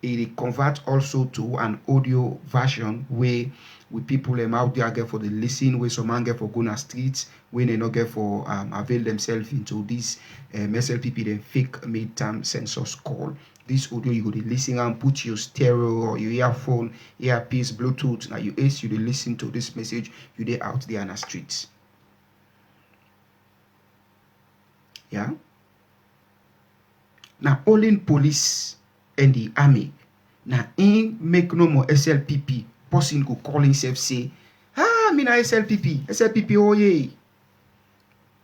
It convert also to an audio version where with people out there get for the listen, where some man get for go na streets, when they not get for avail themselves into this SLPP then fake midterm census call. This audio you go to listen and put your stereo or your earphone, earpiece, Bluetooth. Now you ace you to listen to this message, you they out there on the streets. Yeah. Now all in police and the army. Now in make no more SLPP. Person go call himself say, me na SLPP, oh yeah.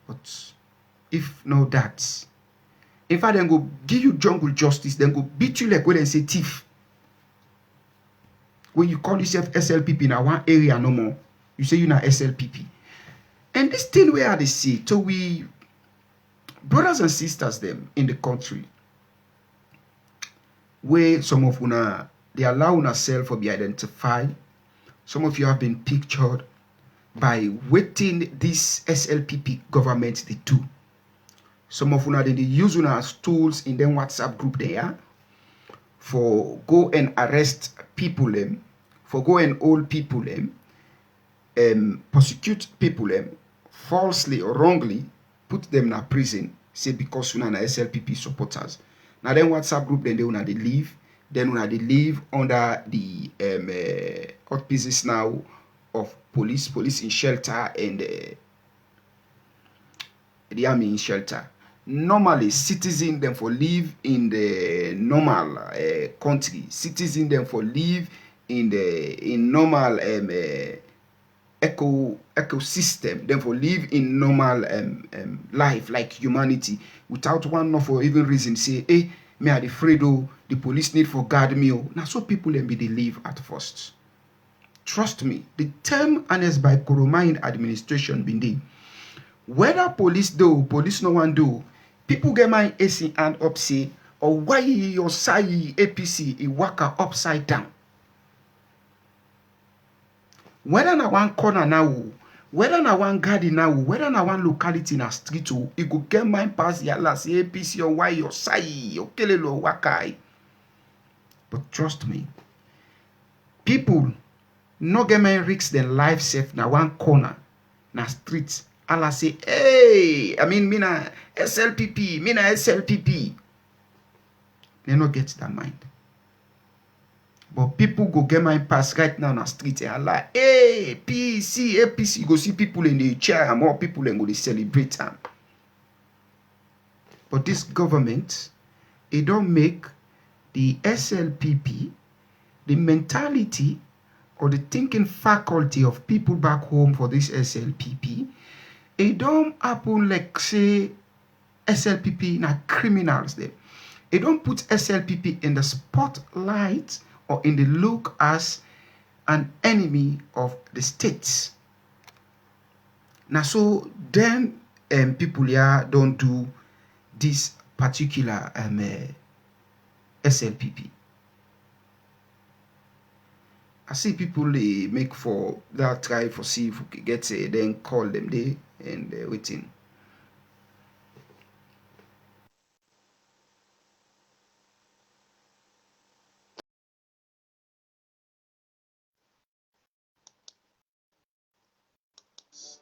But if no that, if I then go give you jungle justice, then go beat you like when they say thief. When you call yourself SLPP in one area no more, you say you na SLPP. And this thing where they see, so we brothers and sisters them in the country, where some of una they allow una self to be identified. Some of you have been pictured by waiting this SLPP government they do. Some of una they use una as tools in them WhatsApp group there for go and arrest people them, for go and hold people them, prosecute people them, falsely or wrongly put them in a prison, say because una na SLPP supporters. Now then WhatsApp group then they una they leave. Then when they live under the auspices now of police in shelter and the army in shelter. normally citizen them for live in the normal country, citizen them for live in normal ecosystem, them for live in normal life like humanity, without one no for even reason say, hey, me I afraid oh, the police need for guard me oh. Now so people them be they live at first. Trust me, the term announced by Koromine administration been there. Whether police do, police no one do, people get my AC and up say, or why your side APC I waka upside down. Whether na one corner now, whether na one garden now, whether na one locality na street, it go get mine pass yalla say APC or why your side or kelelo wakai. But trust me, people no get my risk their life safe na one corner na street. Allah say, hey, I mean, me na SLPP, me na SLPP. They no get that mind. But people go get my pass right now on the street and like, hey, PC, APC. You go see people in the chair and more people and go to celebrate them. But this government, it don't make the SLPP, the mentality or the thinking faculty of people back home for this SLPP, it don't happen like say SLPP na criminals there. It don't put SLPP in the spotlight or in the look as an enemy of the states. Now so then people here don't do this particular SLPP. I see people they make for that try for see if we can get then call them there and waiting.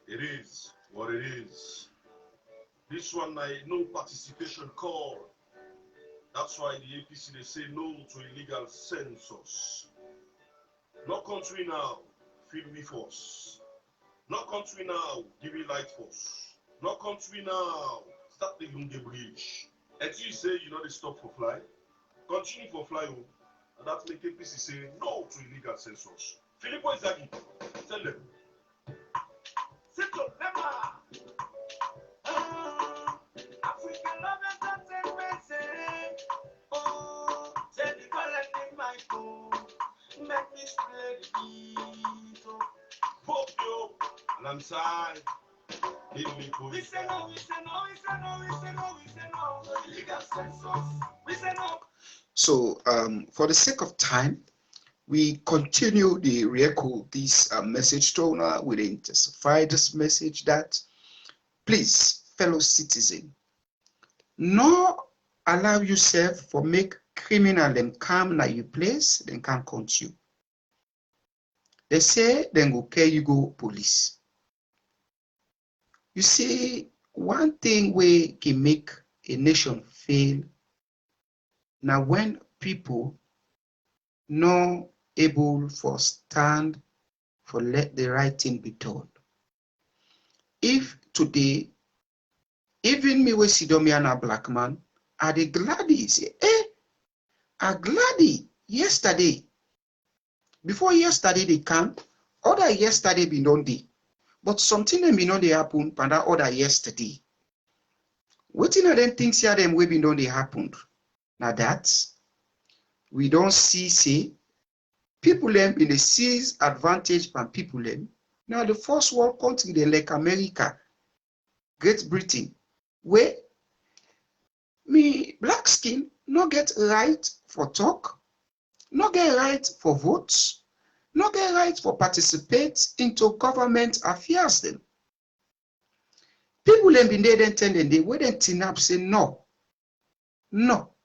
It is what it is. This one, no participation call. That's why the APC, they say no to illegal census. No country now, feed me force. No country now, give me light force. No country now, start the Lunge Bridge. And you say you know they stop for fly. Continue for fly, and that make APC say no to illegal census. Filippo Inzaghi, tell them. Sit up, never. African love is not expensive. Oh, say the collective my phone. Make me spread the beat. Pop you alongside. We say no, we say no, we say no, we say no, we say no. Illegal census. We say no. So for the sake of time, we continue the re-echo this message toner. We intensify this message that, please, fellow citizen, no allow yourself for make criminal them come na your place, then can count you. They say then go care you go police. You see, one thing we can make a nation fail now when people no able for stand for let the right thing be told. If today, even me we see me and a black man, are they glady? Say, are glady yesterday. Before yesterday they come, other yesterday be done day. But something them be done they happen, and that other yesterday. Waiting at them things here them we be done they happened. Now that we don't see say people them in the seize advantage from people them. Now the first world country they like America, Great Britain, where me black skin no get right for talk, no get right for votes, no get right for participate into government affairs them. People them been there then tell them they wouldn't tin up say no,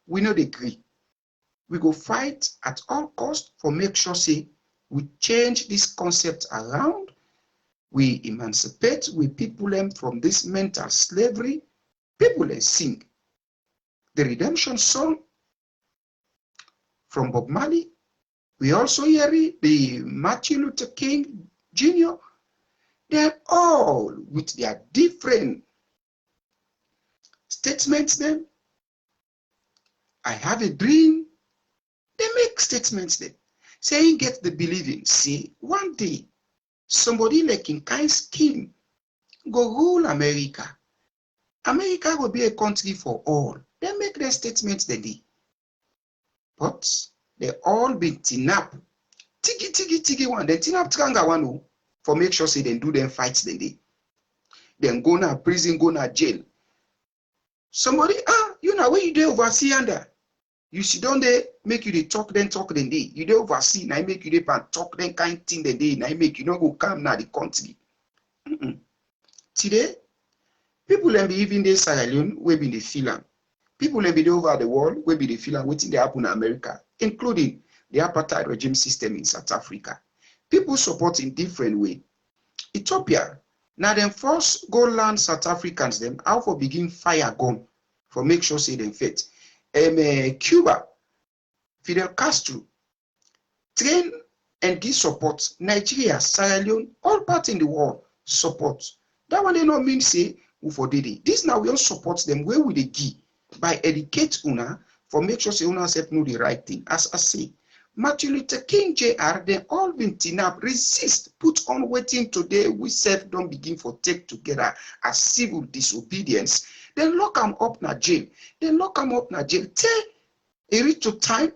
we no agree. We go fight at all cost for make sure say we change this concept around, we emancipate we people them from this mental slavery. People them sing the redemption song from Bob Marley. We also hear the Martin Luther King Jr. They're all with their different statements them. I have a dream. They make statements them. Saying get the believing. See, one day, somebody like in kind scheme go rule America. America will be a country for all. They make their statements they do. But they all been tinap. Tigi one. Then tinap tranga one for make sure say they do them fights they do. Then go na prison, go na jail. Somebody, you know where you do oversee under. You sit down there, make you they talk then day. You do oversee, now make you they talk then kind thing then day. Now make you not go come now the country. Today, people have been even in Sierra Leone, we be the feeling. People have been over the world, we be the feeling waiting to happen in America, including the apartheid regime system in South Africa. People support in different way. Ethiopia, now them first go land South Africans them how for begin fire gun for make sure say them fit. Cuba, Fidel Castro, train and give support. Nigeria, Sierra Leone, all parts in the world support. That one they not mean say who for did it. This now we all support them where we they give by educate una for make sure say una self know the right thing. As I say, Martin Luther King Jr. they all been tinap, resist, put on waiting today. We self don't begin for take together as civil disobedience. Then lock them up na jail. Then lock them up na jail. Take a reach to time.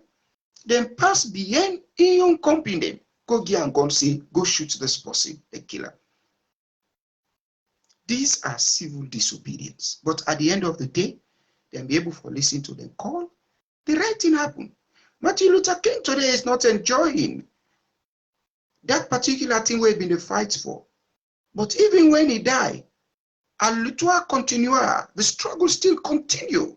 Then pass beyond in your company. Go get and go say, go shoot this person, the killer. These are civil disobedience. But at the end of the day, they'll be able to listen to them call. The right thing happened. Martin Luther King today is not enjoying that particular thing we've been the fight for. But even when he died, a lutua continua, the struggle still continue.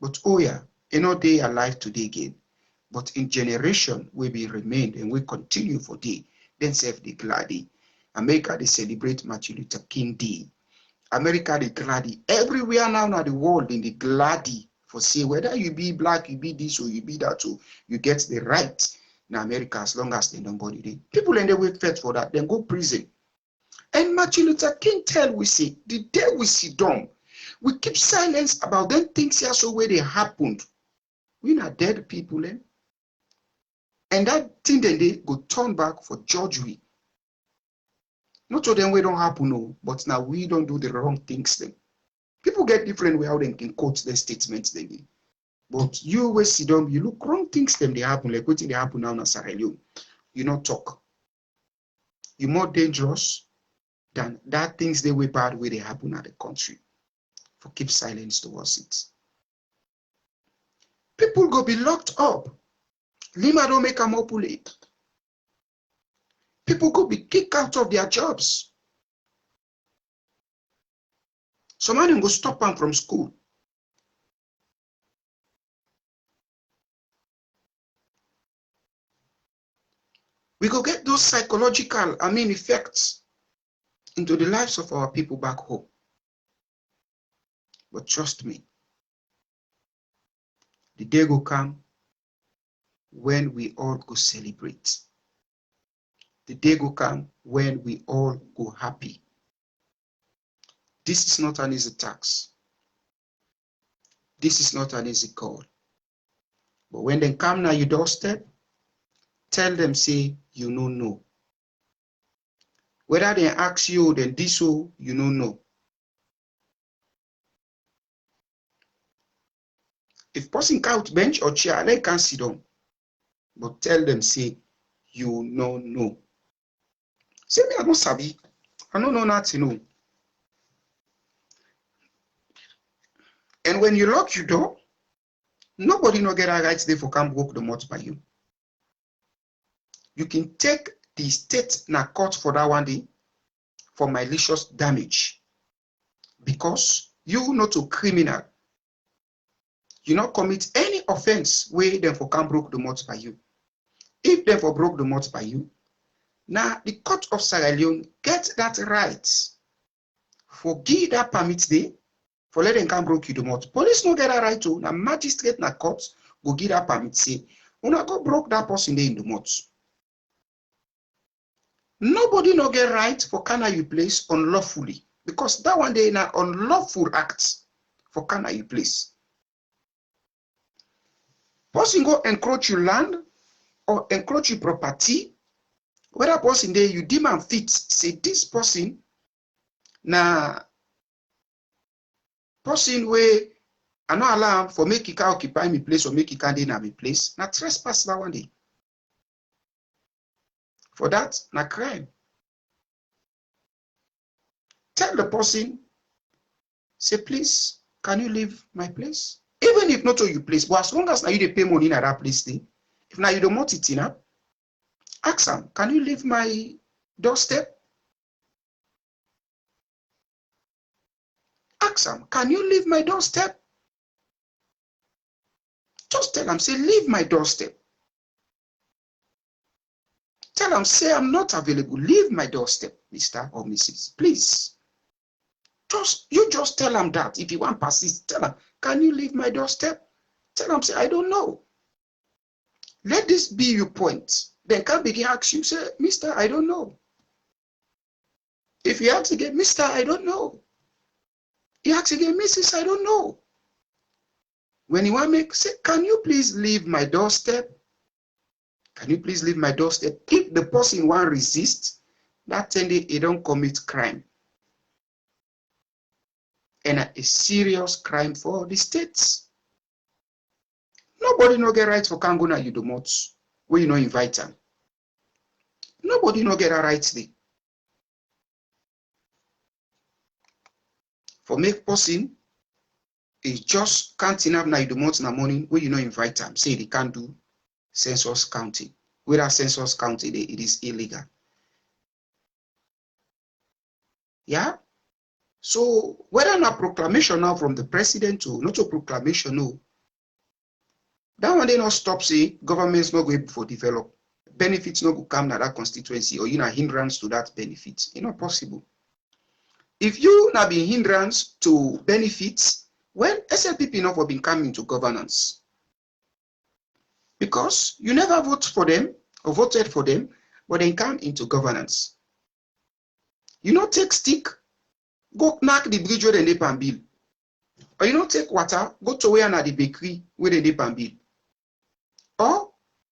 But oh yeah, they alive today again. But in generation we be remained and we continue for day. Then self the glady. America they celebrate Martin Luther King Day. America they glady. Everywhere now in the world in the glady for say whether you be black, you be this or you be that, so you get the right in America as long as they don't body day. People and they wait fed for that, then go prison. And Martin Luther King tell we say, the day we sit down, we keep silence about them things here so where they happened. We not dead people, eh? And that thing then they go turn back for judgery. Not to them we don't happen, no, but now we don't do the wrong things then. People get different way how they can quote their statements then. But you always sit down, you look wrong things then they happen, like what thing they happen now in Sierra Leone. You not talk. You're more dangerous than that things they way bad way they happen at the country. For keep silence towards it. People go be locked up. Lima don't make them opulate. People go be kicked out of their jobs. Somebody go stop them from school. We go get those psychological, effects into the lives of our people back home. But trust me, the day will come when we all go celebrate. The day will come when we all go happy. This is not an easy task. This is not an easy call. But when they come now your doorstep, tell them, say, you no know. Whether they ask you, then this or you no know. If person count bench or chair, they can't sit down. But tell them, say, you no know. Say me, I don't sabi. I don't know nothing, no. And when you lock your door, nobody no get a right there for come broke the mouth by you. You can take the state na court for that one day for malicious damage because you not a criminal. You not commit any offense where them for come broke the mouth by you. If them for broke the mouth by you, now the court of Sierra Leone get that right for give that permit there for let them come broke you the mouth. Police no get a right to. Now magistrate na court go give that permit say, una go broke that person there in the mouth. Nobody no get right for can you place unlawfully because that one day na unlawful act for Kana you place. Person go encroach your land or encroach your property, whether person there you deem and fit say this person na person where I no allow for make he can occupy me place or make he can dey na me place, na trespass that one day. For that, na crime. Tell the person, say, please, can you leave my place? Even if not to your place, but as long as now you dey pay money in that place, thing, if now you don't want it in, ask them, can you leave my doorstep? Ask them, can you leave my doorstep? Just tell them, say, leave my doorstep. Tell them, say, I'm not available. Leave my doorstep, Mr. or Mrs. Please. You just tell them that. If you want to persist, tell them, can you leave my doorstep? Tell them, say, I don't know. Let this be your point. Then can begin ask you, say, Mr. I don't know. If you ask again, Mr. I don't know. He asks again, Mrs. I don't know. When you want to make, say, can you please leave my doorstep? Can you please leave my doorstep? If the person want resist, that time they don't commit crime. And a serious crime for the states. Nobody no get right for Kango na you do not when you no invite them. Nobody no get a right there. For make person is just counting up na you do not in the morning when you no invite them. Say they can't do census counting. Without census counting, it is illegal. Yeah? So whether not proclamation now from the president to not a proclamation, no. That one they not stop say governments not going for develop. Benefits not go come to that constituency or you know hindrance to that benefit. It's not possible. If you not be hindrance to benefits, well, SLPP not for been coming to governance. Because you never vote for them or voted for them, but they come into governance. You not take stick, go knock the bridge where they nip and bill. Or you don't take water, go to where na the bakery where they nip and bill. Or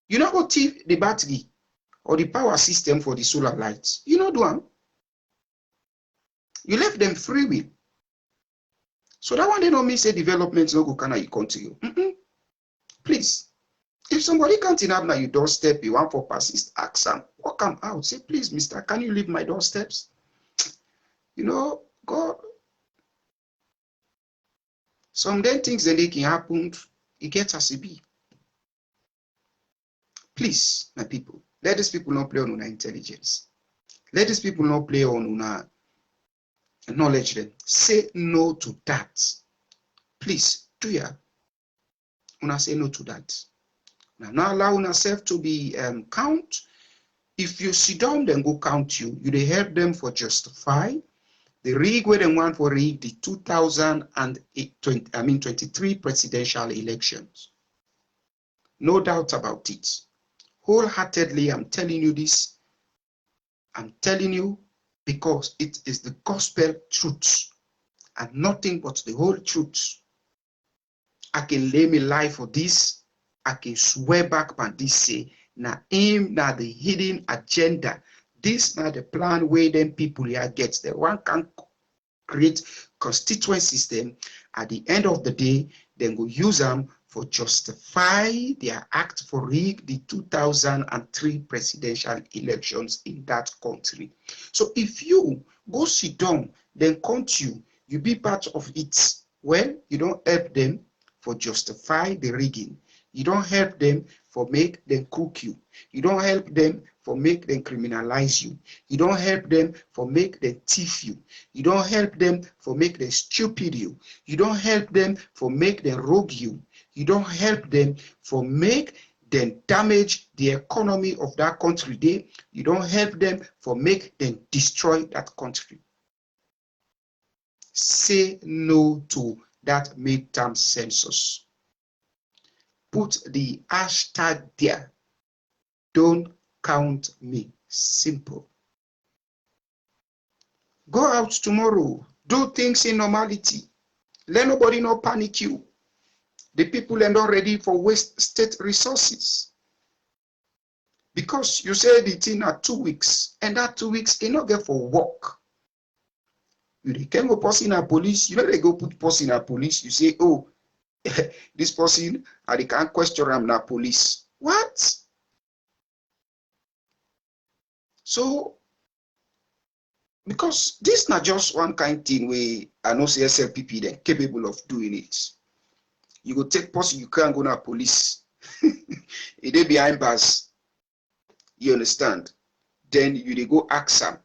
you not go thief the battery or the power system for the solar lights. You know do them. You left them free will. So that one they don't mean say development no go can you continue. Please. If somebody can't in your doorstep, you want for persist, ask them, walk them out. Say, please, mister, can you leave my doorsteps? You know, God. Some then things that they can happen, it gets as it be. Please, my people, let these people not play on our intelligence. Let these people not play on our knowledge them. Say no to that. Please, do ya? Una say no to that. Now, not allow yourself to be count. If you sit down, then go count you. You they help them for justify the rig where they want for rig the 2023 presidential elections. No doubt about it. Wholeheartedly, I'm telling you this. I'm telling you because it is the gospel truth and nothing but the whole truth. I can lay my life for this. I can swear back on this say, na aim, na the hidden agenda. This na the plan where them people here get. The one can create constituent system. At the end of the day, then go use them for justify their act for rig the 2003 presidential elections in that country. So if you go sit down, then count you be part of it. Well, you don't help them for justify the rigging. You don't help them for make them cook you. You don't help them for make them criminalize you. You don't help them for make them thief you. You don't help them for make them stupid you. You don't help them for make them rogue you. You don't help them for make them damage the economy of that country. You don't help them for make them destroy that country. Say no to that midterm census. Put the hashtag there. Don't count me. Simple. Go out tomorrow. Do things in normality. Let nobody not panic you. The people are not ready for waste state resources. Because you say the thing are 2 weeks, and that 2 weeks they not get for work. You can go person in police, you know they go put person in police, you say, oh, this person, and they can't question him na police. What? So, because this not just one kind thing where I know say SLPP they're capable of doing it. You go take person, you can't go na police. If they behind bars, you understand? Then you they go ask them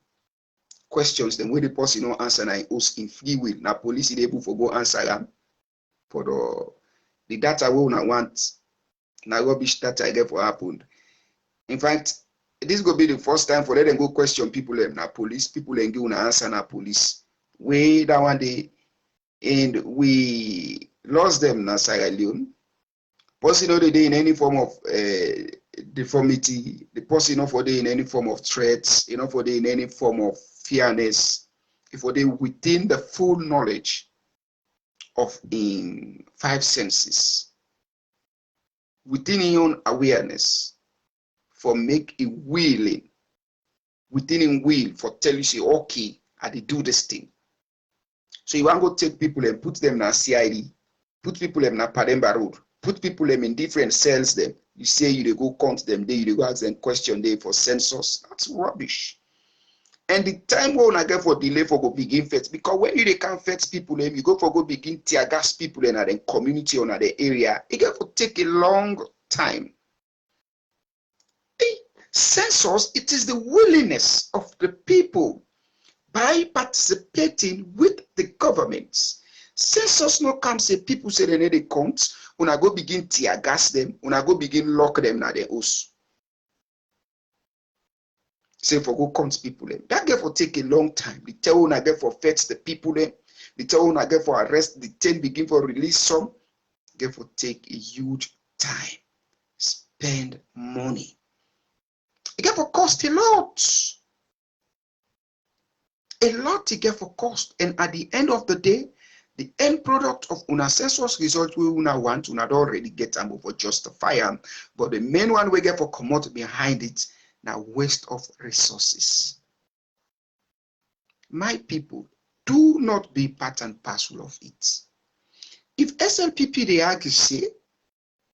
questions, then when the person no answer na host in free will. Na police is able for go answer them for the data we una want. Na rubbish data I get for happened. In fact, this go be the first time for let them go question people na police, people and give una answer na police. We that one day, and we lost them na Sierra Leone. Person no dey in any form of deformity. The person no for dey in any form of threats. You know for dey in any form of fairness. If they within the full knowledge of in 5 senses, within your own awareness, for make a willing, within him will for tell you say, okay, I did do this thing. So you want to go take people and put them in CID, put people in Pademba Road, put people in different cells them. You say you they go count them there, you they go ask them question there for census. That's rubbish. And the time when I get for delay for go begin first, because when you they can't fetch people, you go for go begin tear gas people in the community or the area, it get for take a long time. Census, it is the willingness of the people by participating with the governments. Census no come say people say they need a count, una go begin tear gas them, una go begin lock them na their house. Say for go count people them. That get for take a long time. The tell una get for fetch the people them. The tell una get for arrest the 10 begin for release some. Get for take a huge time. Spend money. It get for cost a lot. A lot it get for cost. And at the end of the day, the end product of una census result we una want, una don't already get them for justify them. But the main one we get for come out behind it, now waste of resources. My people, do not be part and parcel of it. If SLPP they argue say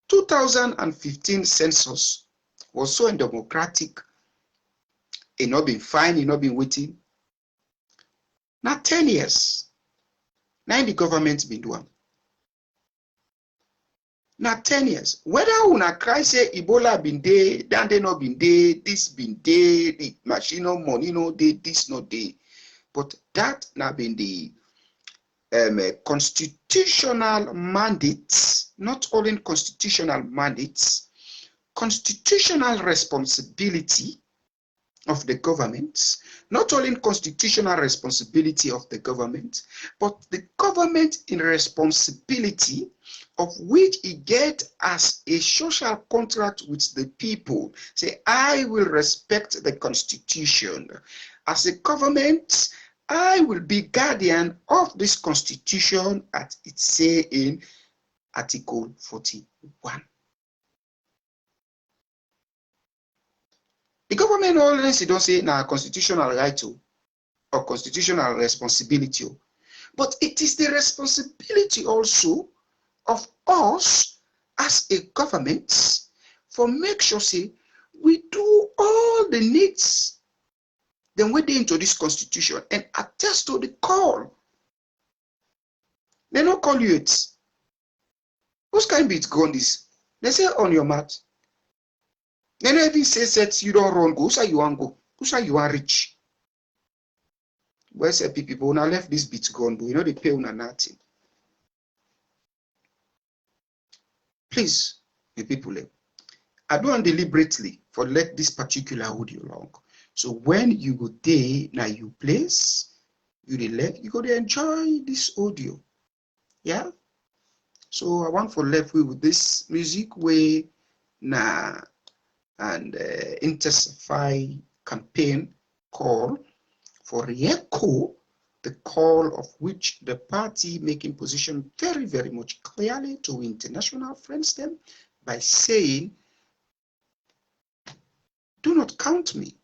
2015 census was so undemocratic, it not been fine, it not been waiting. Now 10 years, now the government been doing. Now 10 years. Whether una cry say Ebola been there, then they not been there, this been there, the machine no money no day, this no day. But that now been the constitutional mandates, not only constitutional mandates, constitutional responsibility of the government, not only constitutional responsibility of the government, but the government in responsibility of which it get as a social contract with the people. Say, I will respect the constitution. As a government, I will be guardian of this constitution as it say in Article 41. The government always don't say na constitutional right or constitutional responsibility, but it is the responsibility also of us as a government for make sure say we do all the needs then we dey into this constitution and attest to the call. They don't call you it. Whose kind bit gone this? They say on your mat. They don't even say that you don't run go. Who say you want go? Who say you want rich? Where say people now left this bit gone, but you know they pay una nothing. Please, the people, I don't deliberately for let this particular audio long. So when you go there, now you place, you go to enjoy this audio. Yeah? So I want for left with this music way now and intensify campaign call for Rieko the call of which the party making position very, very much clearly to international friends them by saying, do not count me.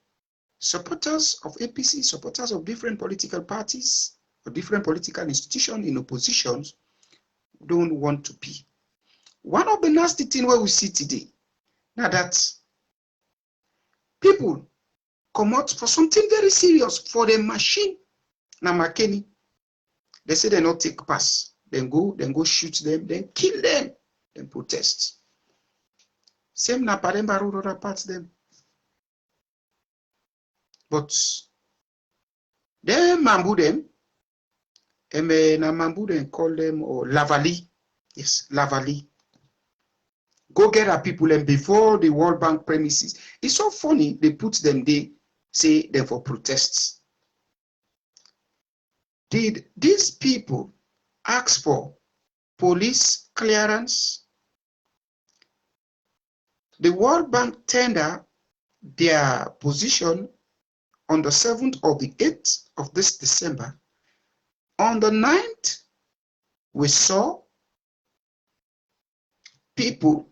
Supporters of APC, supporters of different political parties or different political institutions in oppositions don't want to be. One of the nasty things where we see today, now that people come out for something very serious for the machine, now McKinney, they say they not take pass, then go shoot them, then kill them, then protest. Same na Paremba Road other parts them. But they mambu them, and na mambu them call them or Lavali. Yes, Lavali. Go get our people and before the World Bank premises. It's so funny, they put them there, say them for protests. Did these people ask for police clearance? The World Bank tender their position on the 7th or the 8th of this December. On the 9th, we saw people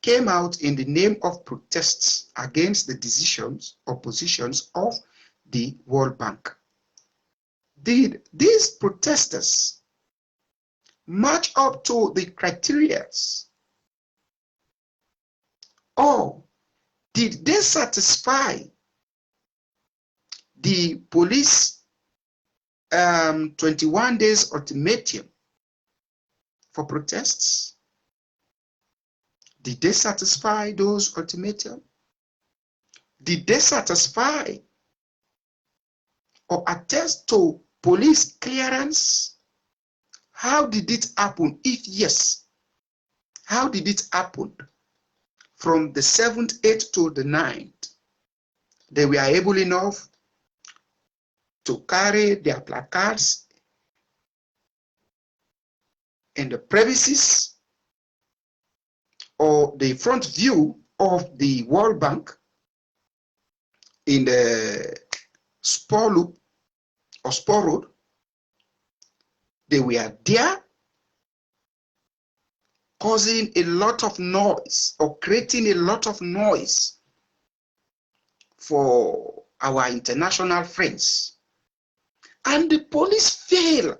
came out in the name of protests against the decisions or positions of the World Bank. Did these protesters match up to the criteria? Or did they satisfy the police 21 days ultimatum for protests? Did they satisfy those ultimatum? Did they satisfy or attest to police clearance? How did it happen? If yes, how did it happen? From the 7th, 8th to the 9th, they were able enough to carry their placards in the premises or the front view of the World Bank in the Spur Loop or Spur Road. They were there causing a lot of noise or creating a lot of noise for our international friends. And the police fail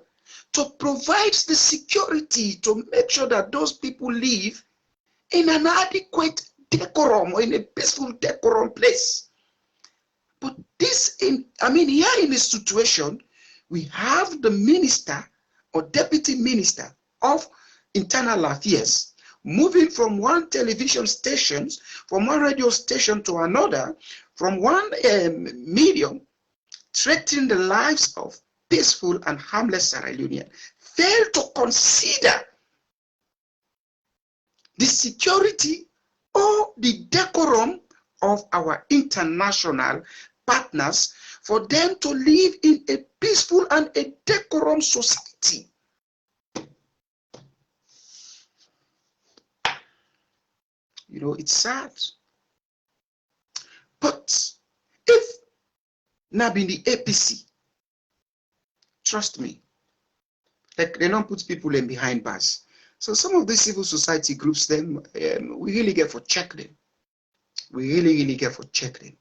to provide the security to make sure that those people live in an adequate decorum or in a peaceful decorum place. But this, here in this situation, we have the minister or deputy minister of internal affairs moving from one television station, from one radio station to another, from one medium, threatening the lives of peaceful and harmless Sierra Leoneans, fail to consider the security or the decorum of our international partners for them to live in a peaceful and a decorum society. You know, it's sad. But if not in the APC, trust me, like they don't put people in behind bars. So some of the civil society groups, them we really get for check them. We really get for check them.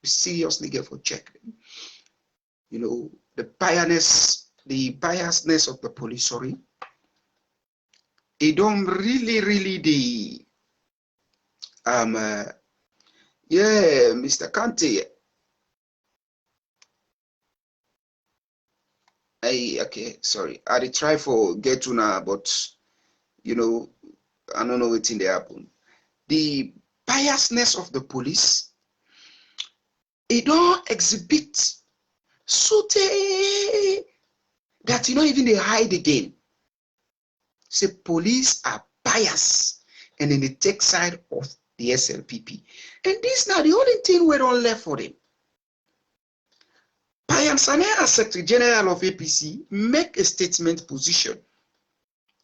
We seriously get for check them. You know, the biasness of the police, sorry. It don't really the yeah, Mr. Kante. Okay, sorry. I did try for get to now, but you know, I don't know what's in the happen. The biasness of the police, it don't exhibit so that you know even they hide again. Say police are biased, and then they take side of the SLPP. And this now the only thing we don't left for them. Payansane as Secretary General of APC make a statement position.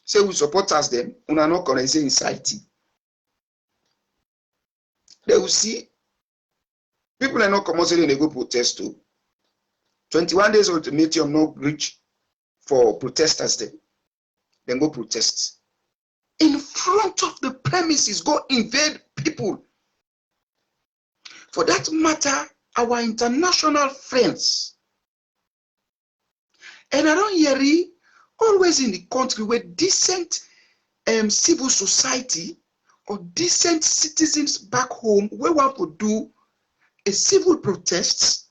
Say we support us them, we are not going to say inside. They will see people are not coming, they go protest too. 21 days ultimatum not reach for protesters then go protest. In front of the premises, go invade people. For that matter, our international friends. And I don't hear it always in the country where decent civil society or decent citizens back home where one could do a civil protest,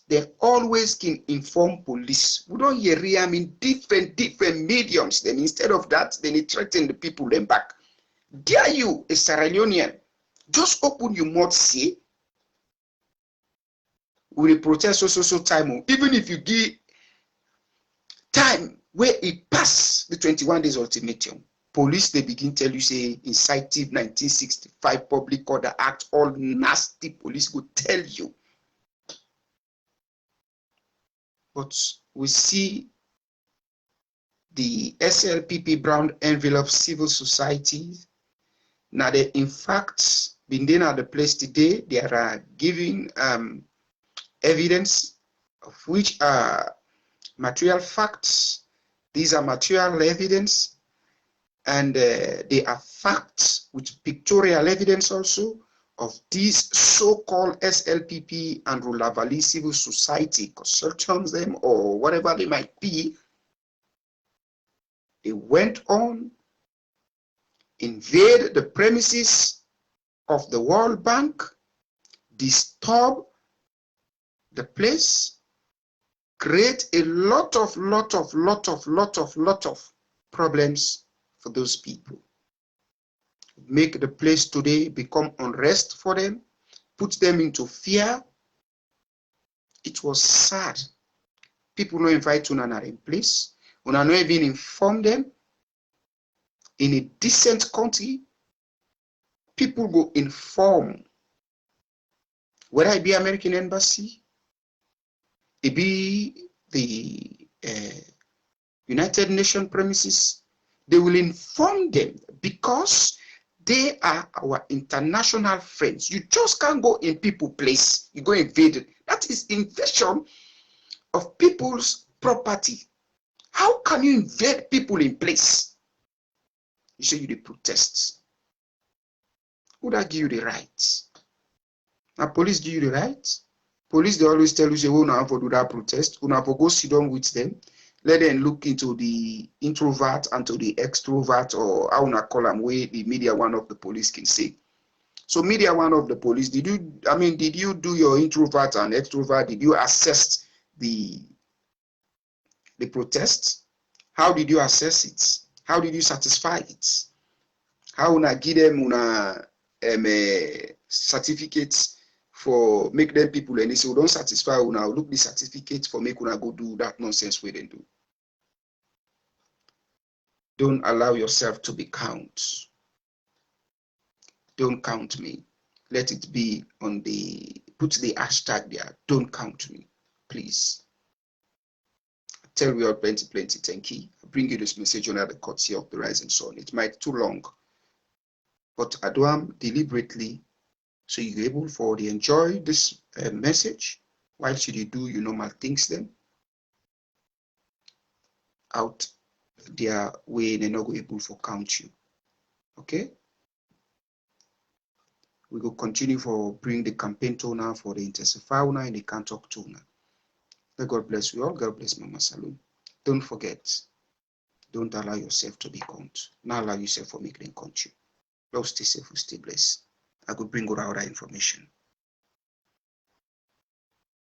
they always can inform police. We don't hear it, I mean different mediums. Then instead of that, then they threaten the people then back. Dare you, a Sierra Leonean, just open your mouth, say, we will protest so time. Even if you give time where it pass the 21 days ultimatum, police they begin tell you say incitive 1965 Public Order Act, all nasty police go tell you. But we see the SLPP brown envelope civil society. Now they in fact been there at the place today. They are giving evidence of which are material facts. These are material evidence, and they are facts with pictorial evidence also of these so-called SLPP and Rula Valley civil society consortiums them or whatever they might be. They went on, invade the premises of the World Bank, disturb the place, create a lot of problems for those people. Make the place today become unrest for them, put them into fear. It was sad. People no invite una in place. Una no even inform them. In a decent country, people go inform. Whether it be American embassy, it be the United Nations premises, they will inform them because they are our international friends. You just can't go in people's place. You go invade it. That is invasion of people's property. How can you invade people in place? You say you the protest. Who that give you the right? Now police give you the right. Police they always tell you say, "Oh, now for do that protest. You now for go sit down with them. Let them look into the introvert and to the extrovert, or how una call them, way the media one of the police can say." So media one of the police, did you do your introvert and extrovert? Did you assess the protest? How did you assess it? How did you satisfy it? How una give them una certificates for make them people and they say, "We don't satisfy una, look the certificates for make una go do that nonsense way they do." Don't allow yourself to be count. Don't count me. Let it be on put the hashtag there. Don't count me, please. I tell you all plenty, thank you. I bring you this message under the courtesy of the Rising Sun. It might be too long, but I do am deliberately so you're able for to enjoy this message whilst you do your normal things then out their way they're not able for count you. Okay, we will continue for bring the campaign toner for the intensify now and the can't talk toner. Let God bless you all. God bless Mama Saloon. Don't forget, don't allow yourself to be count. Not allow yourself for making them count you. Lord, stay safe, stay blessed. I could bring out other information.